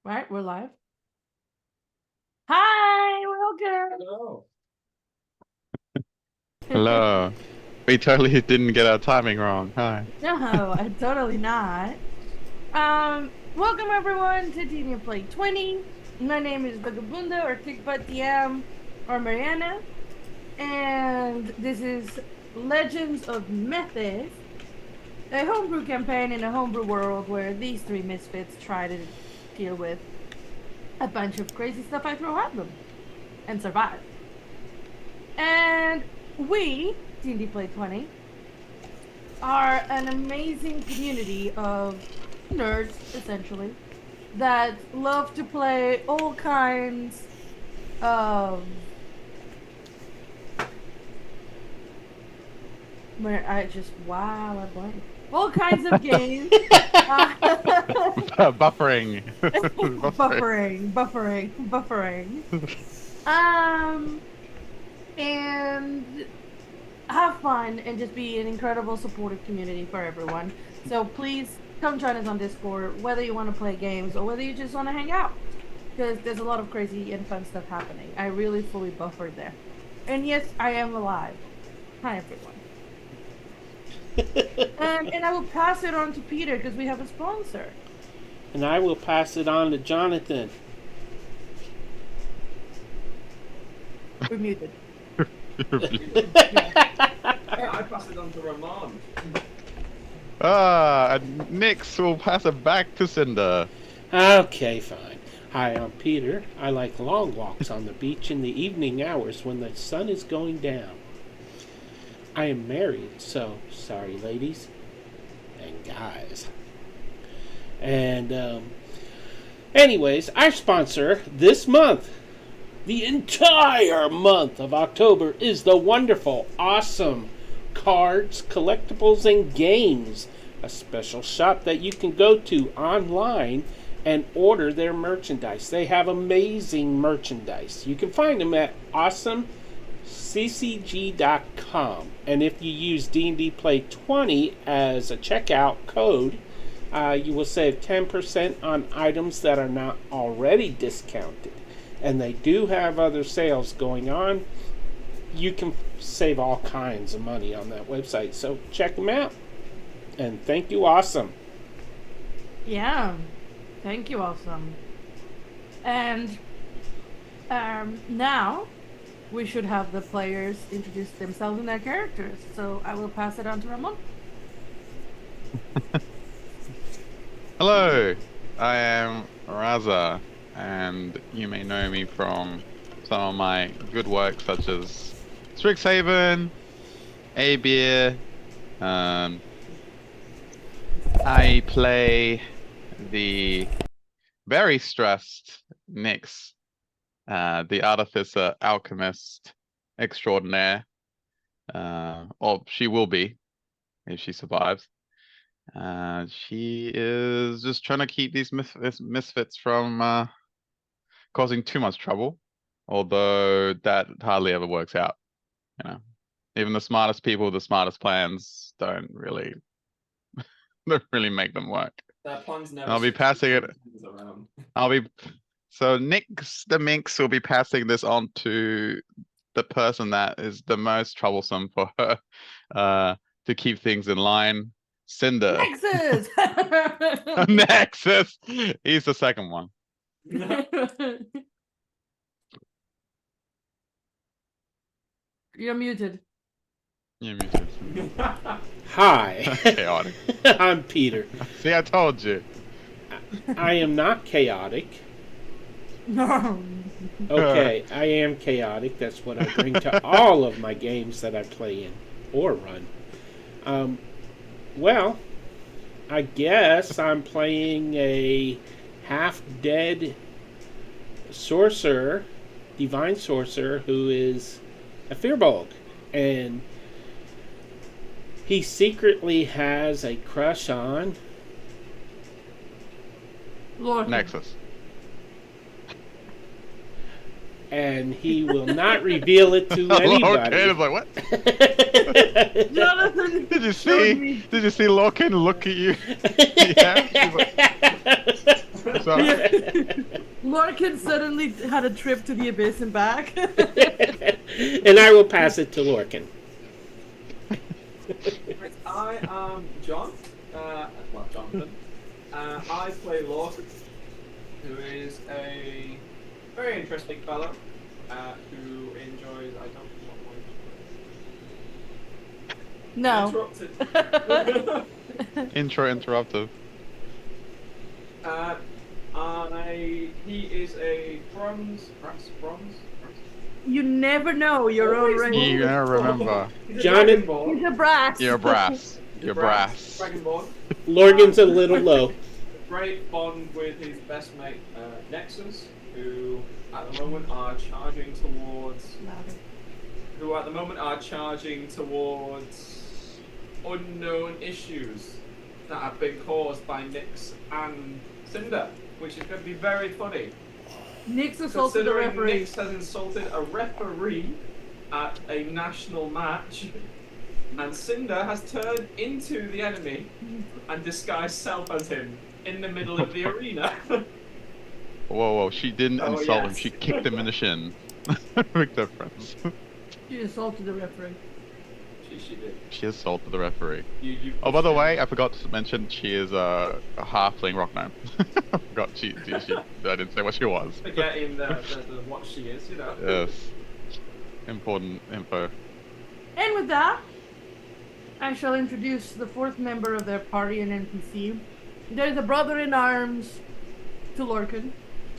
Right, we're live. Hi, welcome. Hello. Hello. We totally didn't get our timing wrong. Hi. No, totally not. Welcome everyone to Teen Play 20. My name is Vagabunda or Kickbutt DM or Mariana, and this is Legends of Methis, a homebrew campaign in a homebrew world where these three misfits try to deal with a bunch of crazy stuff I throw at them and survive. And we, D&D Play 20, are an amazing community of nerds, essentially, that love to play all kinds of... Wow, I blanked. All kinds of games. Buffering. Buffering. And have fun and just be an incredible supportive community for everyone. So please come join us on Discord, whether you want to play games or whether you just want to hang out, because there's a lot of crazy and fun stuff happening. I really fully buffered there. And yes, I am alive. Hi, everyone. And I will pass it on to Peter because we have a sponsor. And I will pass it on to Jonathan. We're muted. I pass it on to Ramon. And Nix will pass it back to Cinder. Okay, fine. Hi, I'm Peter. I like long walks on the beach in the evening hours when the sun is going down. I am married, so sorry, ladies and guys. And, anyways, our sponsor this month, the entire month of October, is the wonderful, awesome Cards, Collectibles, and Games, a special shop that you can go to online and order their merchandise. They have amazing merchandise. You can find them at awesomeccg.com. And if you use D&D Play 20 as a checkout code, you will save 10% on items that are not already discounted. And they do have other sales going on. You can save all kinds of money on that website. So check them out. And thank you, Awesome. Yeah. Thank you, Awesome. And now we should have the players introduce themselves and their characters. So I will pass it on to Ramon. Hello. I am Raza, and you may know me from some of my good work such as Strixhaven, A-Beer. I play the very stressed Nyx, the artificer alchemist extraordinaire. Or she will be if she survives. She is just trying to keep these misfits from causing too much trouble, although that hardly ever works out. You know, even the smartest people, the smartest plans don't really make them work. That plan's never. I'll be passing it. Around. So Nyx the Minx will be passing this on to the person that is the most troublesome for her to keep things in line. Cinder. Nexus! Nexus! He's the second one. You're muted. You're muted. Hi. Chaotic. I'm Peter. See, I told you. I am not chaotic. No. Okay, I am chaotic. That's what I bring to all of my games that I play in or run. Well, I guess I'm playing a half-dead sorcerer, divine sorcerer, who is a Firbolg. And he secretly has a crush on Lord. Nexus. And he will not reveal it to anybody. Lorcan is like, what? Jonathan, Did you see? Did you see Lorcan look at you? Yeah. so. Lorcan suddenly had a trip to the abyss and back. And I will pass it to Lorcan. Right, I am John. Well, Jonathan. I play Lorcan, who is a very interesting fellow who enjoys. I don't know what No. interrupted. Intro interruptive. He is a bronze. You never know your own Always race. You never remember. He's a John- dragonborn. He's a brass. You're brass. He's a You're brass. Dragonborn. Lorgan's a little low. Great bond with his best mate Nexus, who at the moment are charging towards. Who at the moment are charging towards unknown issues that have been caused by Nyx and Cinder, which is going to be very funny. Nyx assaulted the Considering referee. Nyx has insulted a referee at a national match, and Cinder has turned into the enemy and disguised self as him in the middle of the arena. Whoa, she didn't Oh, insult him. yes. She kicked him in the shin. Big difference. She assaulted the referee. She did. She assaulted the referee. You Oh, by the way, I forgot to mention she is a halfling rock gnome. I forgot she I didn't say what she was. Forgetting the what she is, you know. Yes. Important info. And with that, I shall introduce the fourth member of their party and NPC. There's a brother in arms to Lorcan.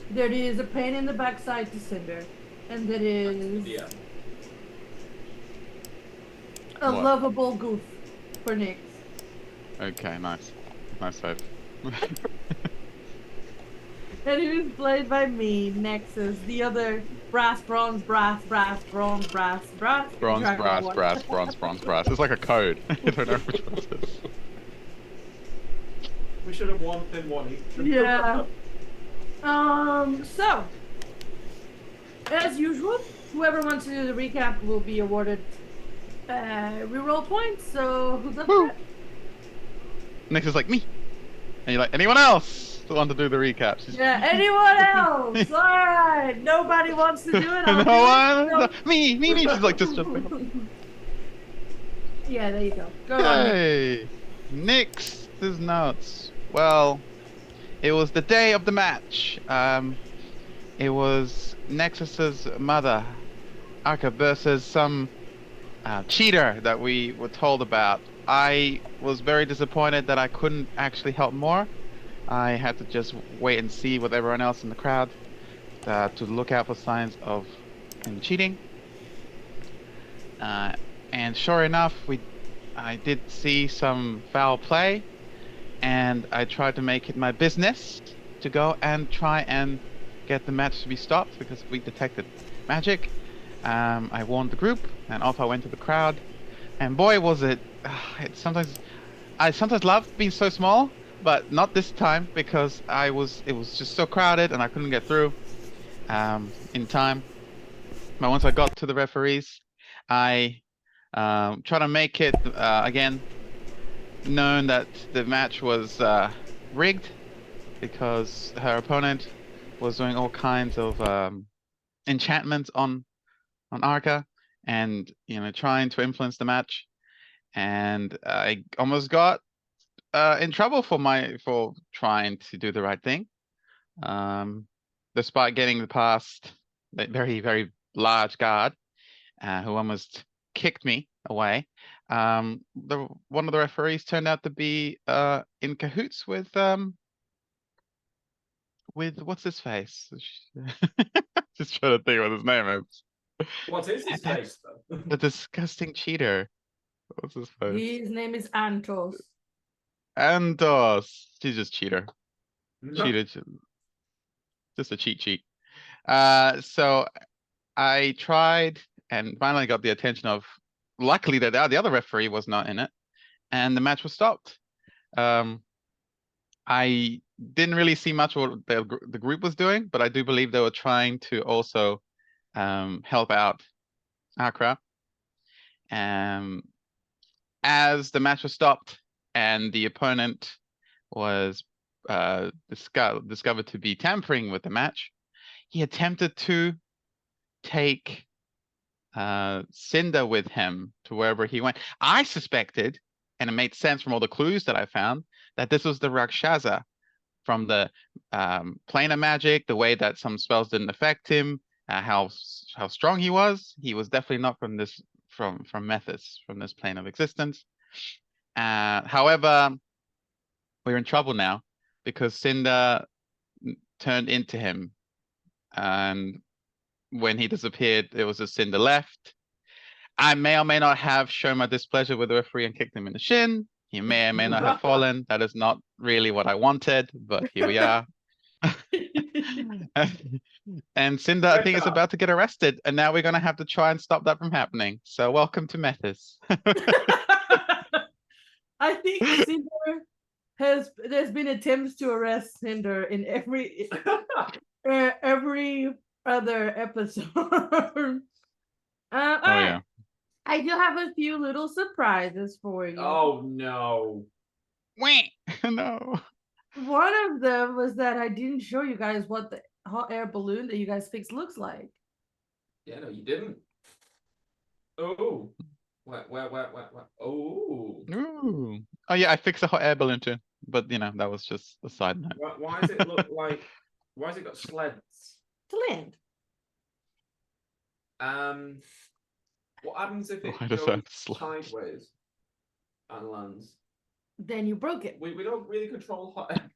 There is a pain in the backside to Cinder. And there is Yeah. a What? lovable goof for Nyx. Okay, nice. Nice save. And it is played by me, Nexus, the other brass, bronze, brass, brass, bronze, brass, brass. Bronze, Dragon brass, one. brass, bronze, bronze, brass. It's like a code. I don't know which one it is. We should have won in one each. Yeah. So, as usual, whoever wants to do the recap will be awarded reroll points. So, who's up Woo. for it? Next is like me. And you're like, anyone else that want to do the recap? She's- Yeah, anyone else? Alright, nobody wants to do it. I'll no do one? it. Me. She's like just jumping. Yeah, there you go. Go on. Hey, Nyx's notes. Well, it was the day of the match. It was Nexus's mother, Arca, versus some cheater that we were told about. I was very disappointed that I couldn't actually help more. I had to just wait and see with everyone else in the crowd to look out for signs of him cheating. And sure enough, I did see some foul play, and I tried to make it my business to go and try and get the match to be stopped because we detected magic. I warned the group, and off I went to the crowd. And boy, was it! I sometimes love being so small, but not this time because it was just so crowded and I couldn't get through in time. But once I got to the referees, I tried to make it again known that the match was rigged because her opponent was doing all kinds of enchantments on Arca and trying to influence the match, and I almost got in trouble for trying to do the right thing, despite getting past that very, very large guard who almost kicked me away. One of the referees turned out to be in cahoots with what's his face? Just trying to think what his name is. What is his face, though? The disgusting cheater. What's his face? His name is Antos. Antos. He's just cheater. Cheated. Just a cheat sheet. So I tried and finally got the attention of. Luckily, the other referee was not in it, and the match was stopped. I didn't really see much what the group was doing, but I do believe they were trying to also help out Accra. As the match was stopped and the opponent was discovered to be tampering with the match. He attempted to take Cinder with him to wherever he went. I suspected, and it made sense from all the clues that I found, that this was the Rakshasa from the plane of magic, the way that some spells didn't affect him, how strong he was. He was definitely not from this from Methis, from this plane of existence. However, we're in trouble now because Cinder turned into him, and when he disappeared, it was just Cinder left. I may or may not have shown my displeasure with the referee and kicked him in the shin. He may or may not have fallen. That is not really what I wanted, but here we are. And Cinder, I think, is about to get arrested, and now we're going to have to try and stop that from happening. So welcome to Methis. I think Cinder there's been attempts to arrest Cinder in every other episode. All right. I do have a few little surprises for you. Oh no. No. One of them was that I didn't show you guys what the hot air balloon that you guys fixed looks like. Yeah, no, you didn't. Oh. What? Oh. Ooh. Oh yeah, I fixed a hot air balloon too. But you know, that was just a side note. Why does it look like? Why has it got sleds? To land. What happens if it Why does goes that sled? sideways and lands? Then you broke it. We don't really control hot air.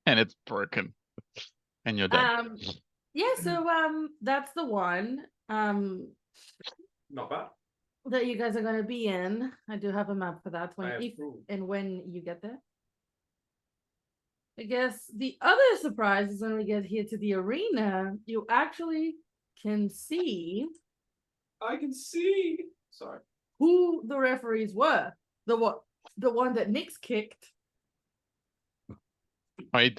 And it's broken. And you're dead. Yeah, so that's the one. Not bad. That you guys are gonna be in. I do have a map for that I one. have If proof. and when you get there. I guess the other surprise is when we get here to the arena, you actually can see I can see. Sorry. who the referees were. The one that Nick's kicked. Oh,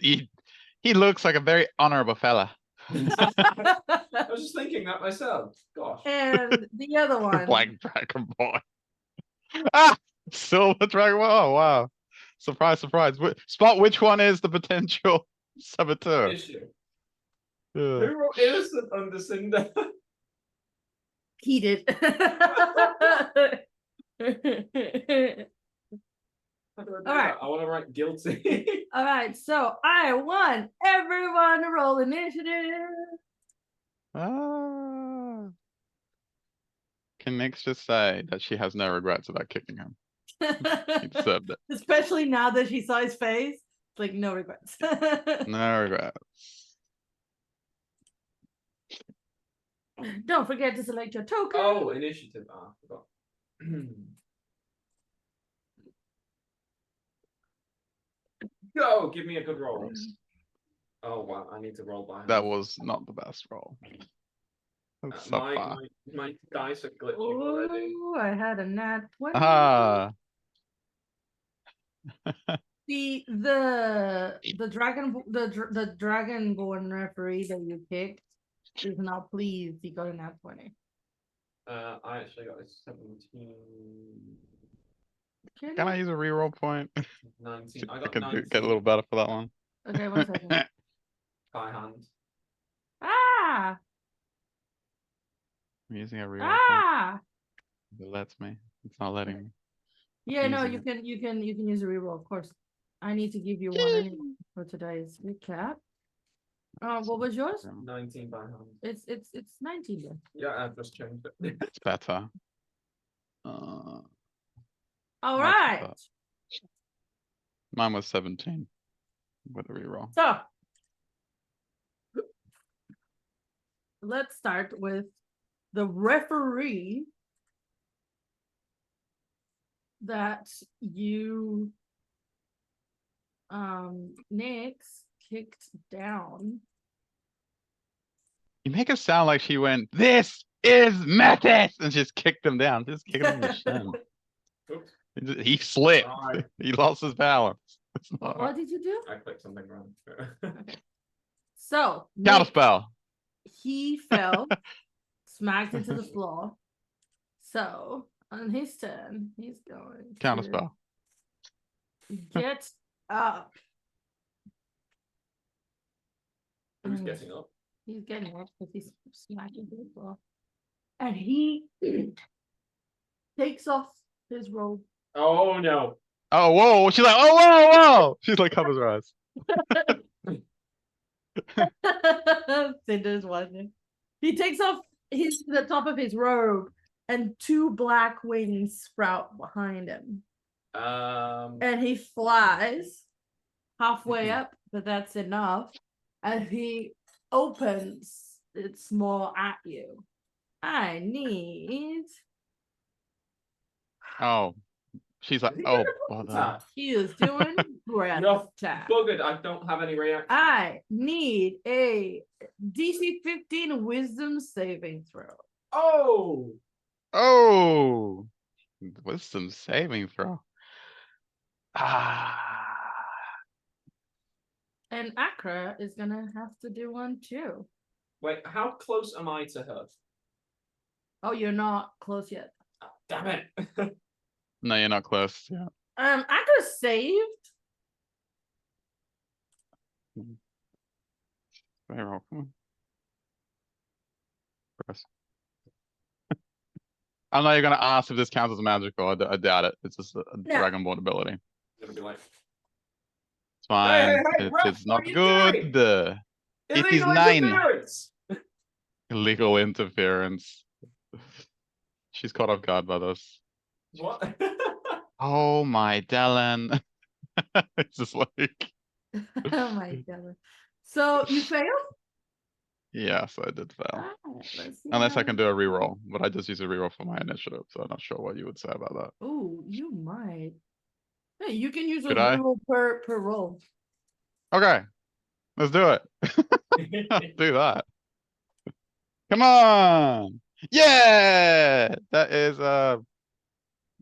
he looks like a very honorable fella. I was just thinking that myself. Gosh. And the other one. Black Dragon Boy. Ah! Silver Dragon Boy. Oh, wow. Surprise, surprise. Spot which one is the potential saboteur. Issue. Yeah. Who wrote innocent under Cinder? He did. All right. I want to write guilty. All right, so I want everyone to roll initiative. Ah. Can Nix just say that she has no regrets about kicking him? He deserved it. Especially now that she saw his face. It's like no regrets. No regrets. Don't forget to select your token. Oh, initiative. Ah, I forgot. Go, give me a good roll. Oh wow, I need to roll by. That was not the best roll. That's My dice are glitching already. Oh, I had a nat 20. Ah. The dragonborn referee that you picked is not pleased. He got a nat 20. I actually got a 17. Can I use a reroll point? 19. I I got could 19 get a little better for that one. Okay, 1 second. by hand. Ah! I'm using a reroll point. Ah! It lets me. It's not letting me. Yeah, no, Using you can use a reroll, of course. I need to give you one anyway for today's recap. What was yours? 19 by hand. It's 19 then. Yeah, I've just changed it. It's better. All Much right. better. Mine was 17 with a reroll. So let's start with the referee that you Nyx kicked down. You make it sound like she went, "This is Methis!" and just kicked him down. Just kicked him in the shin. Oops. He slipped. Sorry. He lost his balance. It's not What did you do? I clicked something wrong. So counterspell. he fell, smacked into the floor. So on his turn, he's going Counterspell. to get up Who's getting up? He's getting up because he's smacking people. And he takes off his robe. Oh no. Oh, whoa. She's like, oh, whoa, whoa. She's like, covers her eyes. Cinder's watching. He takes off the top of his robe, and two black wings sprout behind him. And he flies halfway up, but that's enough. And he opens its maw at you. I need. Oh. She's like, Is he oh, gonna bother. attack? He is doing breath You're attack. buggered. I don't have any reaction. I need a DC 15 Wisdom saving throw. Oh. Oh. Wisdom saving throw. Ah. And Accra is gonna have to do one too. Wait, how close am I to her? Oh, you're not close yet. Oh, damn it. No, you're not close. Yeah. Accra saved. Very well. Come on. Press. I know you're gonna ask if this counts as magical. I doubt it. It's just a Dragonborn ability. Gonna be like, It's fine. Hey, Ralph, It is not what are you good. It is illegal 9. interference! Illegal interference. She's caught off guard by this. What? Oh my Dallin. It's just like, Oh my god. So you failed? yes, I did fail. Alright, let's see Unless how- I can do a reroll, but I just use a reroll for my initiative, so I'm not sure what you would say about that. Oh, you might. Hey, you can use a Could I? reroll per roll. Okay, let's do it. Let's do that. Come on! Yeah! That is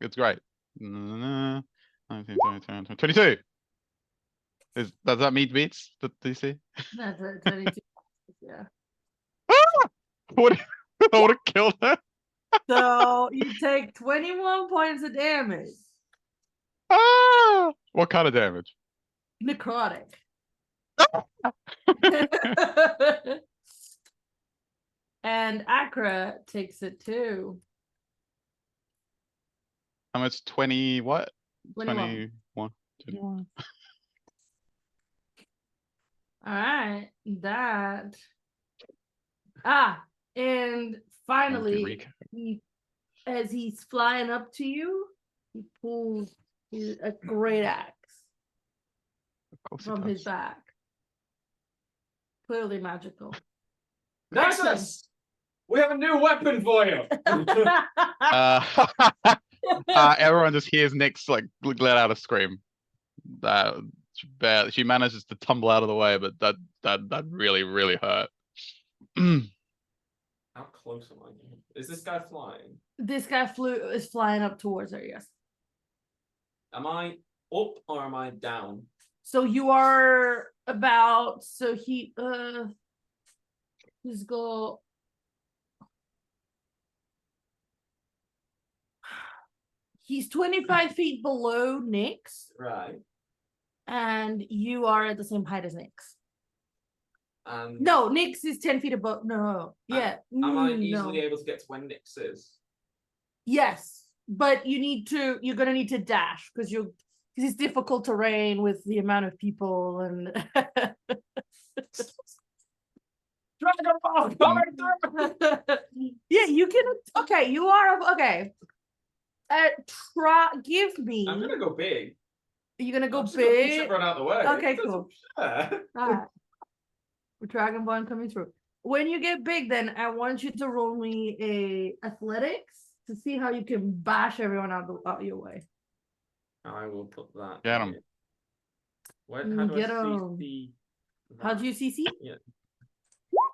it's great. 19, 20, 20, 22! Does that meet beats the DC? That's a 22. Yeah. What I would have killed her. So you take 21 points of damage. Ah! What kind of damage? Necrotic. And Accra takes it too. How much? 20 what? 21. 21. All right, that. And finally, recap. as he's flying up to you, he pulls a great axe Of course from it his does. back. Clearly magical. Nexus! We have a new weapon for you! Everyone just hears Nick's like let out a scream. She manages to tumble out of the way, but that really hurt. How close am I? Is this guy flying? This guy is flying up towards her, yes. Am I up or am I down? So you are about, so he's go. He's 25 feet below Nyx, Right. and you are at the same height as Nyx. And No, Nyx is 10 feet above. No, yeah. am I no. easily able to get to where Nyx is? Yes, but you're gonna need to dash because it's difficult terrain with the amount of people and Dragon Ball coming through! yeah, you can. Okay, you are okay. Give me. I'm gonna go big. You're gonna go I'm just gonna push big. everyone out of the way. Okay, It doesn't cool. matter. Alright. Dragon Ball coming through. When you get big, then I want you to roll me a athletics to see how you can bash everyone out your way. I will put that. Get 'em. here. How do Get I 'em. see How do you CC? Yeah.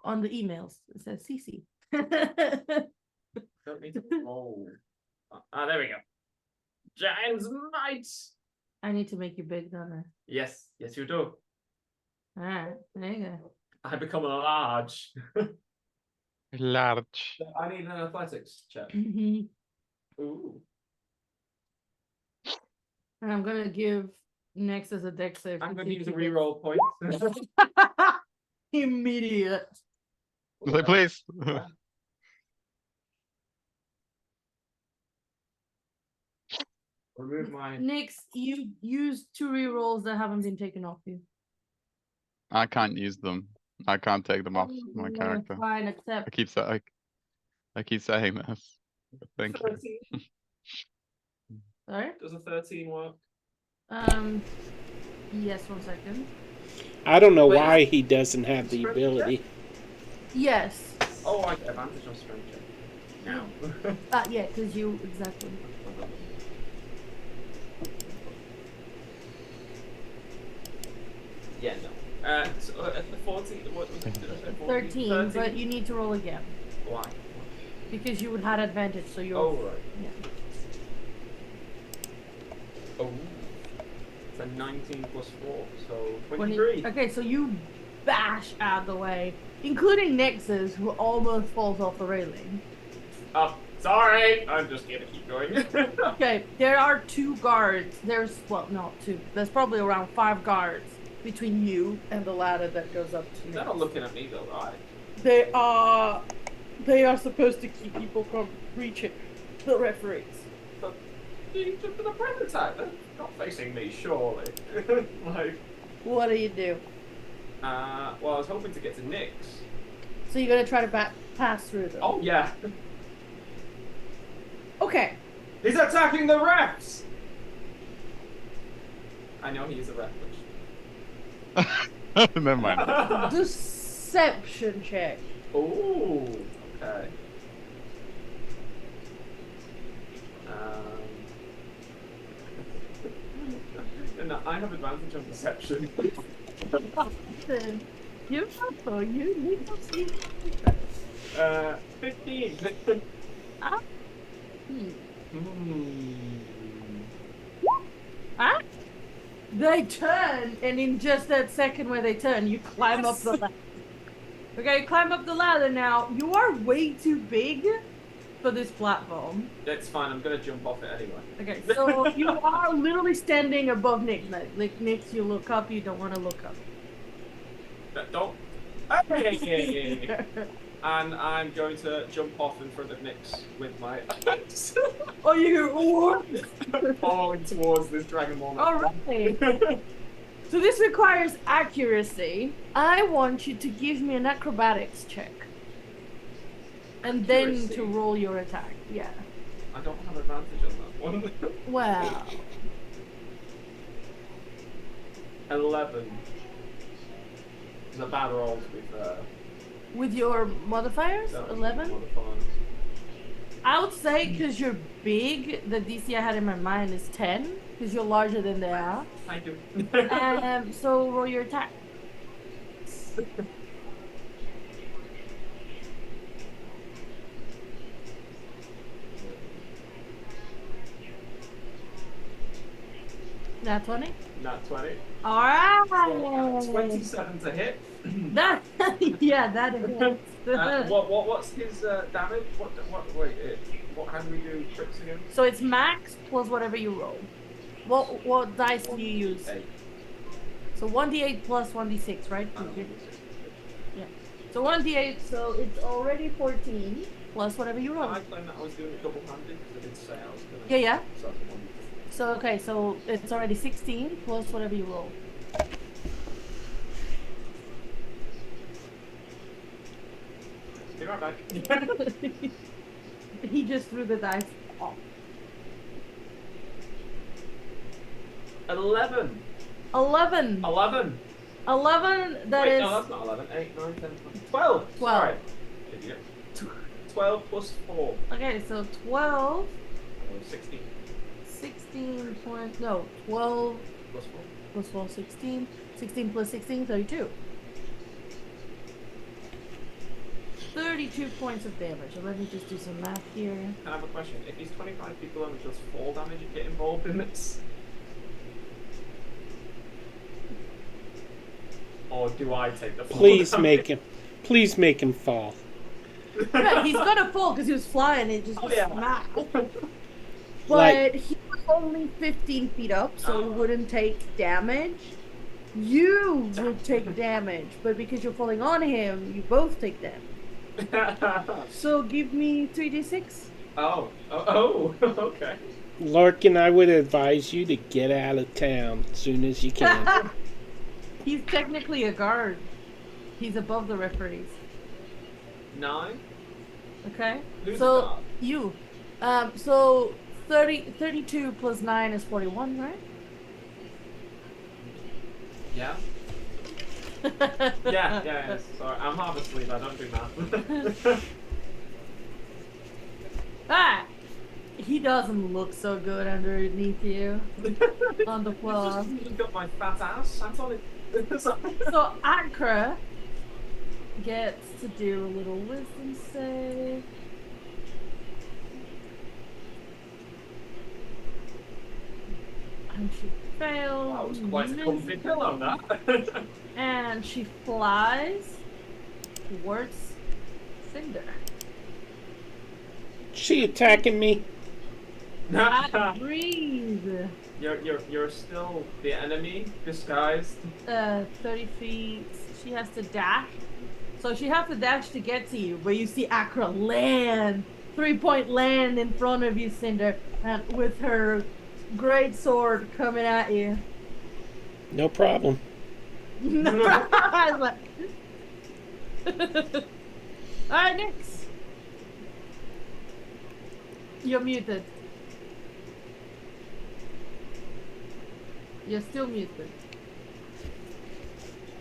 On the emails, it says CC. Don't need to roll. There we go. Giant's Might. I need to make you big, don't I? Yes, yes, you do. Alright, there you go. I become a large. Large. I need an athletics check. And Ooh. I'm gonna give Nex as a dex save. I'm to going to see use if a he reroll point. gets- Immediate. Say please. Remove my. Nix, you use 2 rerolls that haven't been taken off you. I can't use them. I can't take them off my character. Fine, accept. I keep saying this. Thank you. 13. Sorry? Does a 13 work? Yes, 1 second. I don't know Wait, why he doesn't have the strength ability. Yes. Oh, I get advantage on strength check. Now. Yeah, because you, exactly. Yeah, no. So, at the 14, what was it? 13, but you need to roll again. Why? Because you would have advantage, so you're... Oh, right. Yeah. Oh. It's a 19 plus 4, so 23. Okay, so you bash out of the way, including Nix's, who almost falls off the railing. Oh, sorry. I'm just gonna keep going. Okay, there are 2 guards. There's, well, not 2. There's probably around 5 guards between you and the ladder that goes up to you. They're not looking at me though, right? They are supposed to keep people from reaching the referees. But the prototype, they're not facing me, surely. Like, What do you do? well, I was hoping to get to Nyx. So you're gonna try to pass through them. Oh yeah, Okay. he's attacking the refs. I know he's a ref. Never mind. Deception check. Oh, okay. And I have advantage on deception. You need to see. 15. Ah. Ah? They turn, and in just that second where they turn, you climb up the ladder. Okay, climb up the ladder now. You are way too big for this platform. That's fine, I'm gonna jump off it anyway. Okay, so you are literally standing above Nick. Like Nick, you look up, you don't want to look up. Don't. Hey! And I'm going to jump off in front of Nyx with my axe. Oh, you Falling towards this dragon woman. Alright. So this requires accuracy. I want you to give me an acrobatics check. And then Accuracy? to roll your attack. Yeah. I don't have advantage on that one. Well. 11. The bad rolls With your modifiers? with 11? modifiers. I would say because you're big, the DC I had in my mind is 10. Because you're larger than they are. I do. So roll your attack. Nat 20? Nat 20. Alright! 27 to hit. That, yeah, that hits. What's his damage? How do we do tricks again? So it's max plus whatever you roll. What dice do you use? 8. So 1d8 plus 1d6, right? I don't know. Yeah. So 1d8, so it's already 14 plus whatever you roll. I claimed that I was doing it double-handed because I did say I was going to. Yeah, yeah. So that's one. So okay, so it's already 16 plus whatever you roll. Be right back. He just threw the dice off. 11. 11. 11. 11, that Wait, is... no, that's not 11. 8, 9, 10, 12. 12. Sorry. Idiot. 12 plus 4. Okay, so 12, 16 16 point... No, 12 plus 4. plus 12, 16. 16 plus 16, 32. 32 points of damage. So let me just do some math here. I have a question. If he's 25 people and just fall damage, you get involved in this? Or do I take the fall Please damage? please make him fall. Yeah, he's gonna fall because he was flying and it just was yeah. smacked. But Like- he was only 15 feet up, so he wouldn't take damage. You will take damage, but because you're falling on him, you both take damage. So give me 3d6. Okay. Larkin, I would advise you to get out of town as soon as you can. He's technically a guard. He's above the referees. 9. Okay. Who's So a guard? you. So 32 plus 9 is 41, right? Yeah. Yeah. Sorry, I'm half asleep. I don't do math. Ah! He doesn't look so good underneath you on the floor. Just got my fat ass. That's all it. So Akra gets to do a little wisdom save. And she fails. That was quite a comfy pillow, that. And she flies towards Cinder. She attacking me? Breathe. You're still the enemy disguised. 30 feet. She has to dash. So she has to dash to get to you, but you see Akra land, 3-point land in front of you, Cinder, and with her great sword coming at you. No problem. Alright, next. You're muted. You're still muted.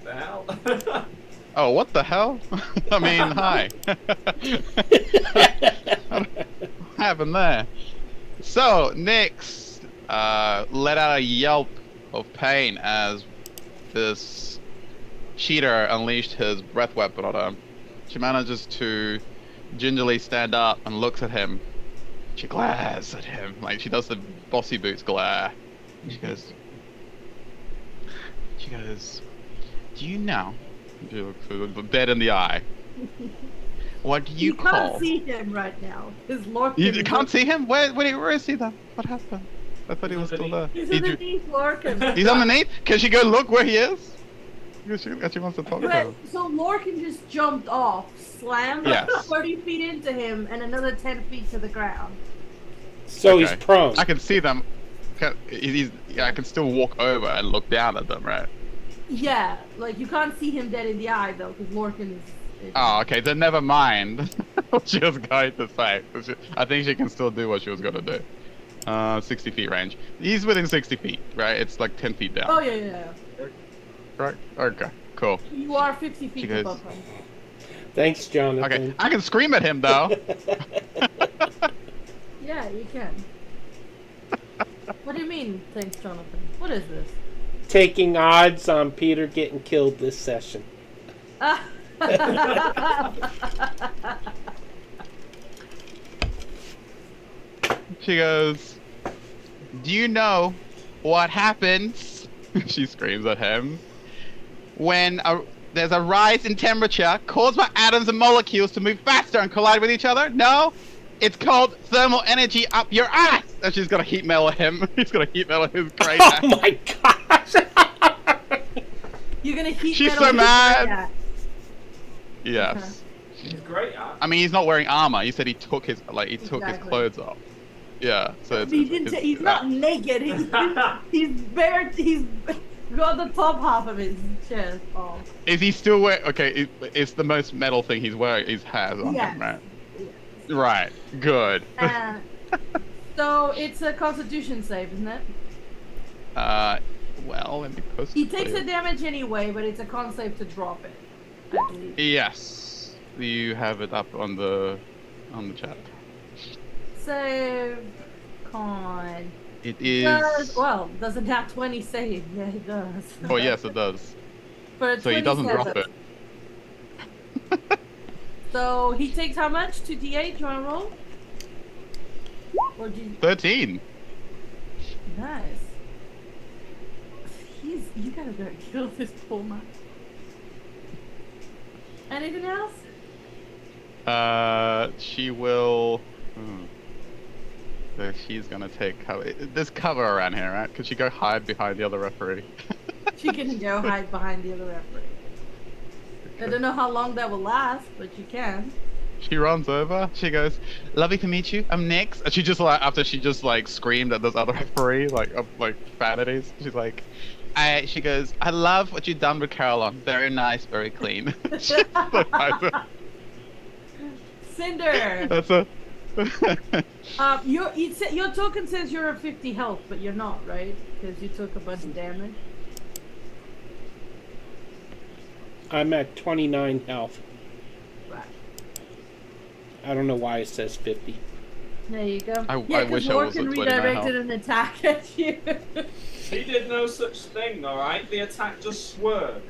The hell? Oh, what the hell? I mean, hi. What happened there? So, Nyx let out a yelp of pain as this cheater unleashed his breath weapon on her. She manages to gingerly stand up and looks at him. She glares at him, like she does the bossy boots glare. She goes, do you know? She looks dead in the eye. What do you call? can't see him right now. His Lord. You can't see him? Where is he then? What happened? I thought he was still there. He's underneath Lorcan. He's underneath? Can she go look where he is? Because she wants to talk to him. So Lorcan just jumped off, slammed Yes. 30 feet into him, and another 10 feet to the ground. So Okay. he's prone. I can see them. I can still walk over and look down at them, right? Yeah, like you can't see him dead in the eye though, because Lorcan is. Oh, okay, then never mind what she was going to say. I think she can still do what she was going to do. 60 feet range. He's within 60 feet, right? It's like 10 feet down. Oh yeah. Right? Okay, cool. You are 50 feet goes- above him. Thanks, Jonathan. Okay, I can scream at him though. Yeah, you can. What do you mean, thanks, Jonathan? What is this? Taking odds on Peter getting killed this session. She goes, do you know what happens? She screams at him. When there's a rise in temperature caused by atoms and molecules to move faster and collide with each other? No? It's called thermal energy up your ass! And she's gonna heat metal him. He's gonna heat metal his great ass. Oh my gosh! You're gonna heat She's metal so his mad. eye. Yes. She's great at. I mean, he's not wearing armor. He said he took his his Exactly. clothes off. Yeah. So it's, He didn't he's not naked. He's bare. He's got the top half of his chest off. Is he still wearing? Okay, it's the most metal thing he's wearing. His has on Yes. him, right? Right. Good. So it's a Constitution save, isn't it? Well, let me post. He takes the damage anyway, but it's a con save to drop it, I believe. Yes. You have it up on the chat. Save con. It is. Does it have 20 save? Yeah, it does. Oh yes, it does. But So he doesn't drop it. So he takes how much? 2d8? Do you want to roll? Or do you... 13. Nice. You gotta go kill this poor man. Anything else? She will. So she's gonna take cover. There's cover around here, right? Could she go hide behind the other referee? She can go hide behind the other referee. I don't know how long that will last, but you can. She runs over. She goes, "Lovely to meet you. I'm Nix." And she just like after she just like screamed at this other referee like vanities. She's like, She goes, "I love what you've done with Caroline. Very nice, very clean." Cinder. That's a. Your token says you're at 50 health, but you're not, right? Because you took a bunch of damage. I'm at 29 health. Right. I don't know why it says 50. There you go. I Yeah, wish because I was Morgan at 29 redirected health. an attack at you. He did no such thing, alright? The attack just swerved.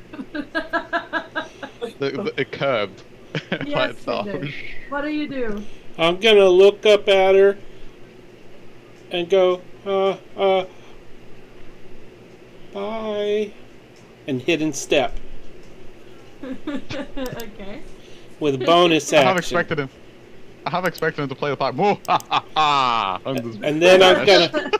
It curved by Yes, itself. Cinder. What do you do? I'm gonna look up at her and go, bye, and hidden step Okay. with a bonus I action. have expected him to play the part. Whoa, ha ha ha! And then I'm gonna.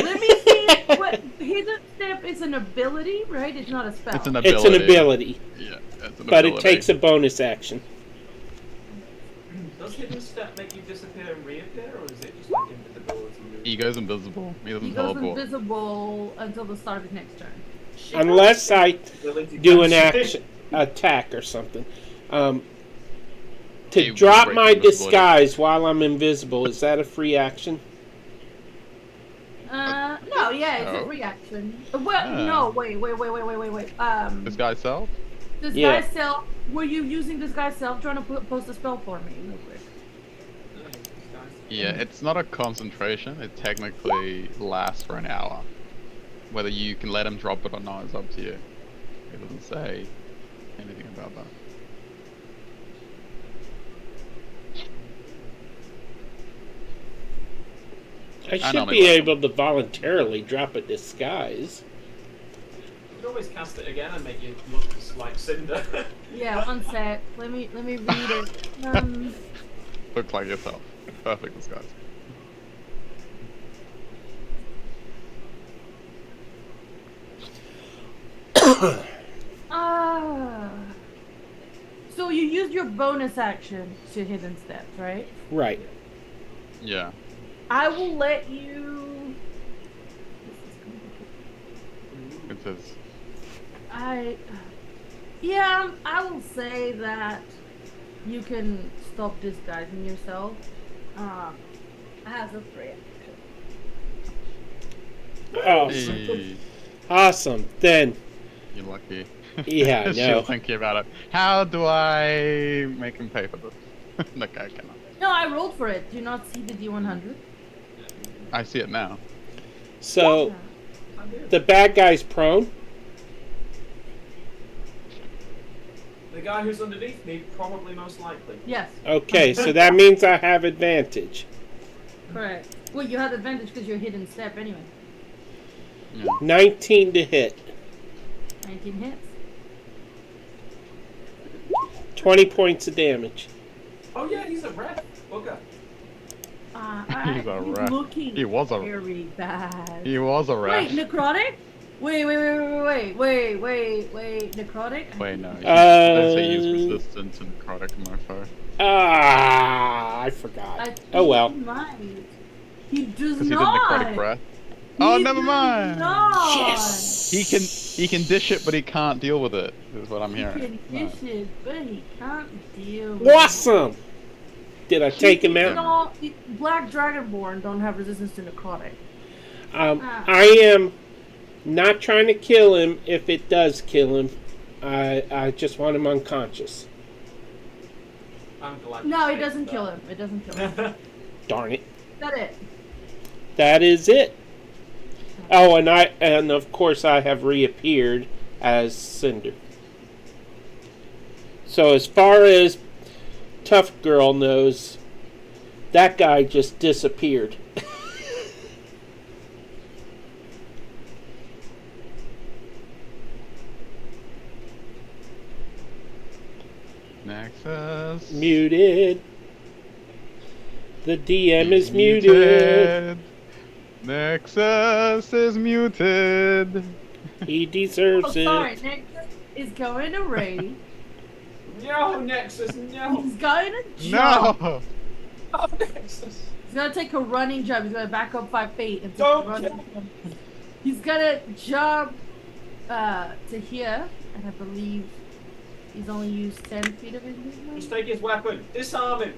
Let me see what hidden step is an ability, right? It's not a spell. It's an ability. It's an ability, Yeah, it's an but ability. it takes a bonus action. Does hidden step make you disappear and reappear, or is it just like invisibility? He goes invisible. He doesn't He goes teleport. invisible until the start of next turn. Unless I Ability do an cancel. attack or something. To Hey, drop break my invisibility. disguise while I'm invisible, is that a free action? No, yeah, it's Oh. a reaction. Well, Ah. no, wait. This guy self? Disguise Yeah. self. Were you using disguise self? Trying to post a spell for me, real quick. Yeah, it's not a concentration. It technically lasts for an hour. Whether you can let him drop it or not is up to you. It doesn't say anything about that. I I should know be they able to voluntarily drop a disguise. You could always cast it again and make you look like Cinder. Yeah, one sec. Let me read it. Look like yourself. Perfect disguise. So you used your bonus action to hidden steps, right? Right. Yeah. I will let you. It says. Yeah, I will say that you can stop disguising yourself as a free action. Awesome. Hey, Awesome. Then, you're lucky. yeah, She's no. thinking about it. How do I make him pay for this? Like, I cannot. No, I rolled for it. Do you not see the D100? I see it now. So, the bad guy's prone. The guy who's underneath me, probably most likely. Yes, Okay, so that means I have advantage. correct. Well, you had advantage because you're hidden step anyway. Yeah. 19 to hit. 19 hits. 20 points of damage. Oh yeah, he's a ref. Bugger. He's a He's rat. looking He was a- very bad. He was a rat. Wait, necrotic? Wait, necrotic? Wait, no. They say he's resistant to necrotic mofo. I forgot. I think Oh well. He might. He does Because he did not. necrotic breath. Oh, He never does mind. not. Yes! He can dish it, but he can't deal with it. Is what I'm He hearing. can dish it, but he can't deal with Awesome! Did I take him out? No, Black Dragonborn don't have resistance to necrotic. I am not trying to kill him if it does kill him. I just want him unconscious. I'm glad. No, you it doesn't said kill that. him. It doesn't kill him. Darn it. Is that it? That is it. Oh, and of course I have reappeared as Cinder. So as far as Tough Girl knows, that guy just disappeared. Nexus. Muted. The DM is muted. Nexus is muted. He deserves sorry, it. Nexus is going to raid. No, Nexus, no. He's going to jump. No! Oh, Nexus. He's gonna take a running jump. He's gonna back up 5 feet and take Don't a running kill jump. He's gonna jump to here, and I believe he's only used 10 feet of his movement. Just take his weapon. Disarm him.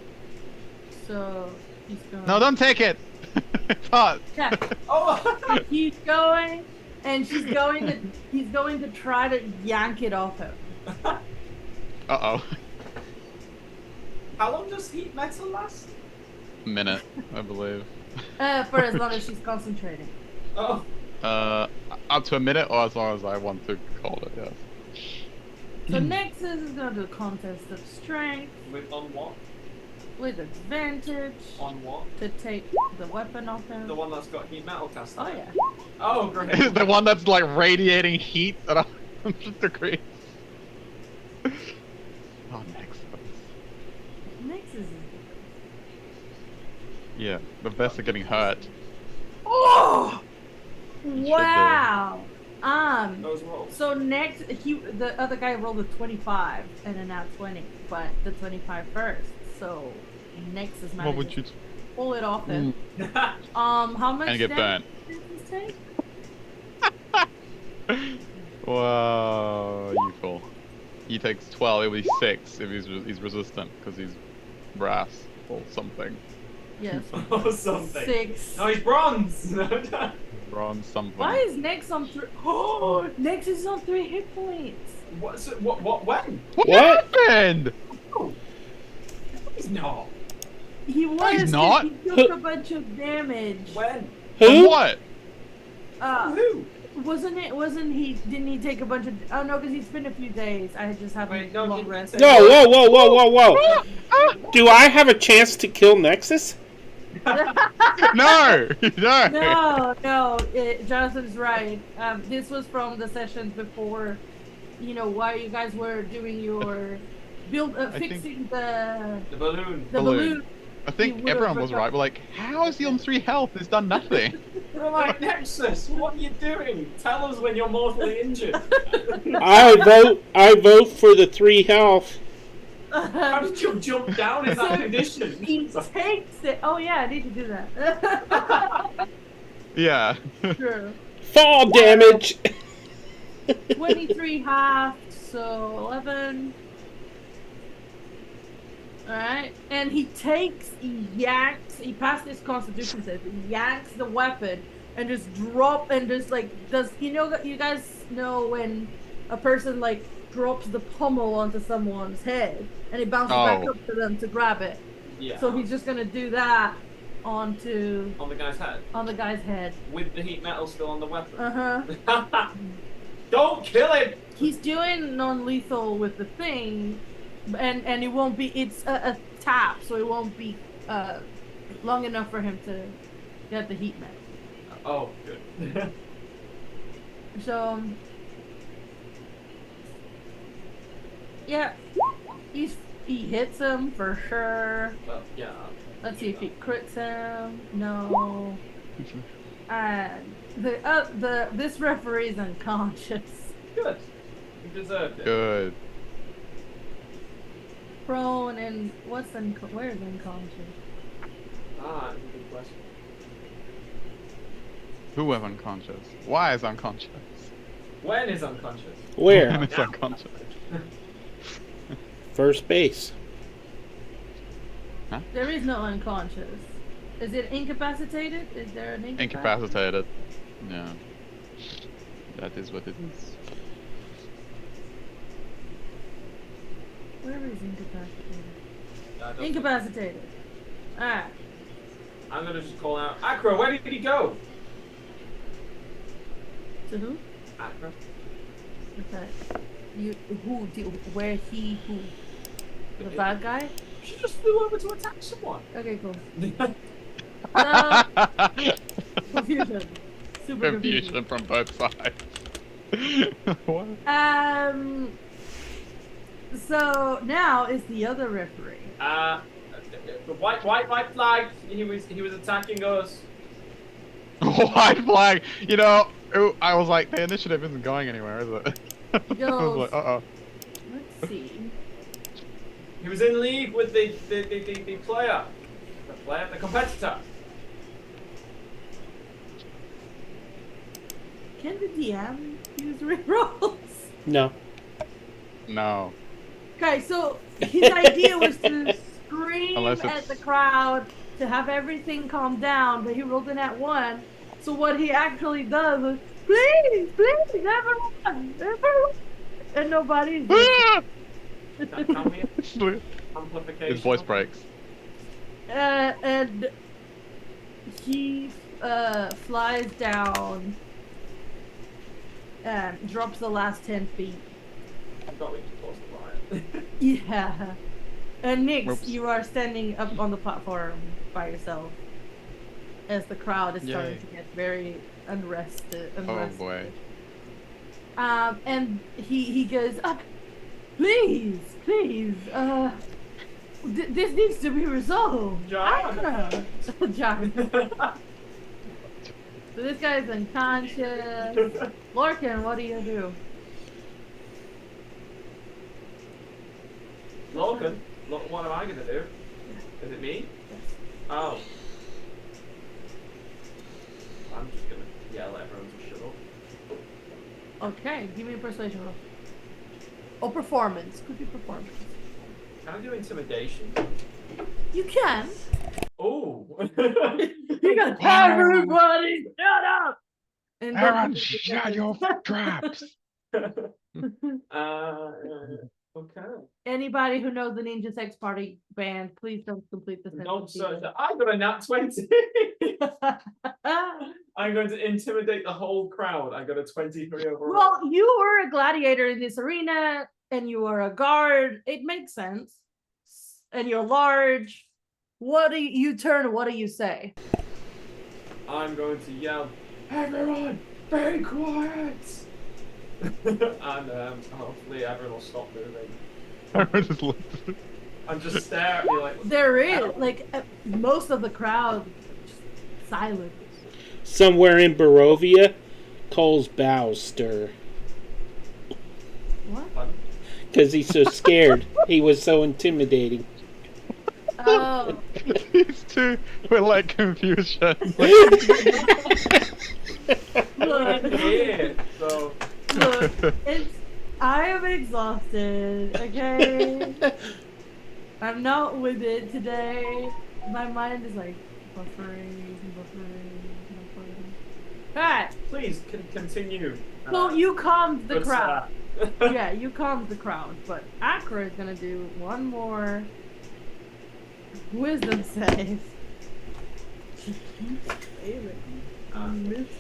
So he's going. No, don't take it! It's hot! Yeah. Oh. He's going, and he's going to try to yank it off him. Uh-oh. How long does heat metal last? Minute, I believe. For as long as she's concentrating. Oh. Up to a minute or as long as I want to call it, yes. So Nexus is gonna do a contest of strength On what? with advantage On what? to take the weapon off him. The one that's got heat metal cast. Oh yeah. Oh, great. The one that's like radiating heat at 100 degrees. Oh, Nexus. Nexus is. Yeah, the best are getting hurt. Oh! should Wow. Those rolls. So the other guy rolled a 25 and a nat 20, but the 25 first. So Nexus What managed would to you? pull it off him. How much And get damage burnt. does this take? Whoa, you fool. He takes 12, it would be 6 if he's resistant, because he's brass or something. Yes. Or something. 6. No, he's bronze. Bronze something. Why is Nex on 3? Oh, Nexus is on 3 hit points. What? When? What What? happened? Oh. He's not. He was. he's not. He took a bunch of damage. When? From Who? what? Who? Wasn't it? Wasn't he? Didn't he take a bunch of? Oh no, because he's been a few days. I just haven't Wait, no, long he- rest. No, whoa. Do I have a chance to kill Nexus? No! No! No. Jonathan's right. This was from the sessions before. You know, while you guys were doing your fixing the The balloon. balloon. I He think would've everyone was forgot- right. We're like, how is he on 3 health? He's done nothing. We're like, Nexus, what are you doing? Tell us when you're mortally injured. I vote for the 3 health. How did you jump down in that condition? He takes it. Oh yeah, I need to do that. Yeah. True. Fall damage. 23 half, so 11. Alright, and he yanks, he passed his constitution test, he yanks the weapon and just you guys know when a person like drops the pommel onto someone's head and it bounces back up to them to grab it. Yeah. So he's just gonna do that on the guy's head. head. With the heat metal still on the weapon. Uh-huh. Don't kill him! He's doing non-lethal with the thing, and it won't be. It's a tap, so it won't be long enough for him to get the heat metal. Oh, good. So yeah, he hits him for sure. Well, yeah. Let's see if he crits him. No. And this referee is unconscious. Good. You deserved it. Good. Prone and where's unconscious? Ah, that's a good question. Who was unconscious? Why is unconscious? When is unconscious? Where? When is unconscious? First base. There is no unconscious. Is it incapacitated? Is there an Incapacitated. Yeah. That is what it is. Where is incapacitated? Don't- Incapacitated. Alright. I'm gonna just call out Acro. Where did he go? To who? Acro. Okay. Where he who? The bad guy? She just flew over to attack someone. Okay, cool. Confusion. Super Confusion from both sides. What? So now is the other referee. The white flag. He was attacking us. White flag. You know, I was like, the initiative isn't going anywhere, is it? I was goes, like, uh-oh. let's see. He was in league with the player. The competitor. Can the DM use rerolls? No. No. Okay, so his idea was to scream Unless at it's- the crowd to have everything calm down, but he rolled in at 1. So what he actually does is, please, everyone, and nobody's Can we amplification? His voice breaks. and he flies down and drops the last 10 feet. I've got Link to close the riot. Yeah. And Nix, Whoops. you are standing up on the platform by yourself as the crowd is starting Yay. to get very unrested. Oh boy. And he goes up, please, this needs to be resolved. John. John. So this guy's unconscious. Lorcan, what do you do? Logan, what am I gonna do? Is it me? Oh. I'm just gonna yell at everyone to shut up. Okay, give me a persuasion roll. Or performance. Could be performance. Can I do intimidation? You can. Oh. You got everybody shut up. And then- Aaron, shut your traps! Okay. Anybody who knows the Ninja Sex Party band, please don't complete the Don't sentence. search that. I got a nat 20. I'm going to intimidate the whole crowd. I got a 23 overall. Well, you were a gladiator in this arena, and you are a guard. It makes sense. And you're large. What do you turn? What do you say? I'm going to yell, everyone, be quiet! And hopefully everyone will stop moving. Aaron just looked. And just stare at me like, There is most of the crowd just silent. Somewhere in Barovia, Cole's bowels stir. What? Because he's so scared. He was so intimidating. Oh, These two were like confusion. look, yeah. So, look, I am exhausted, okay? I'm not with it today. My mind is like buffering. Alright, please continue. so you calmed the Good crowd. start. Yeah, you calmed the crowd, but Akra is gonna do one more wisdom save.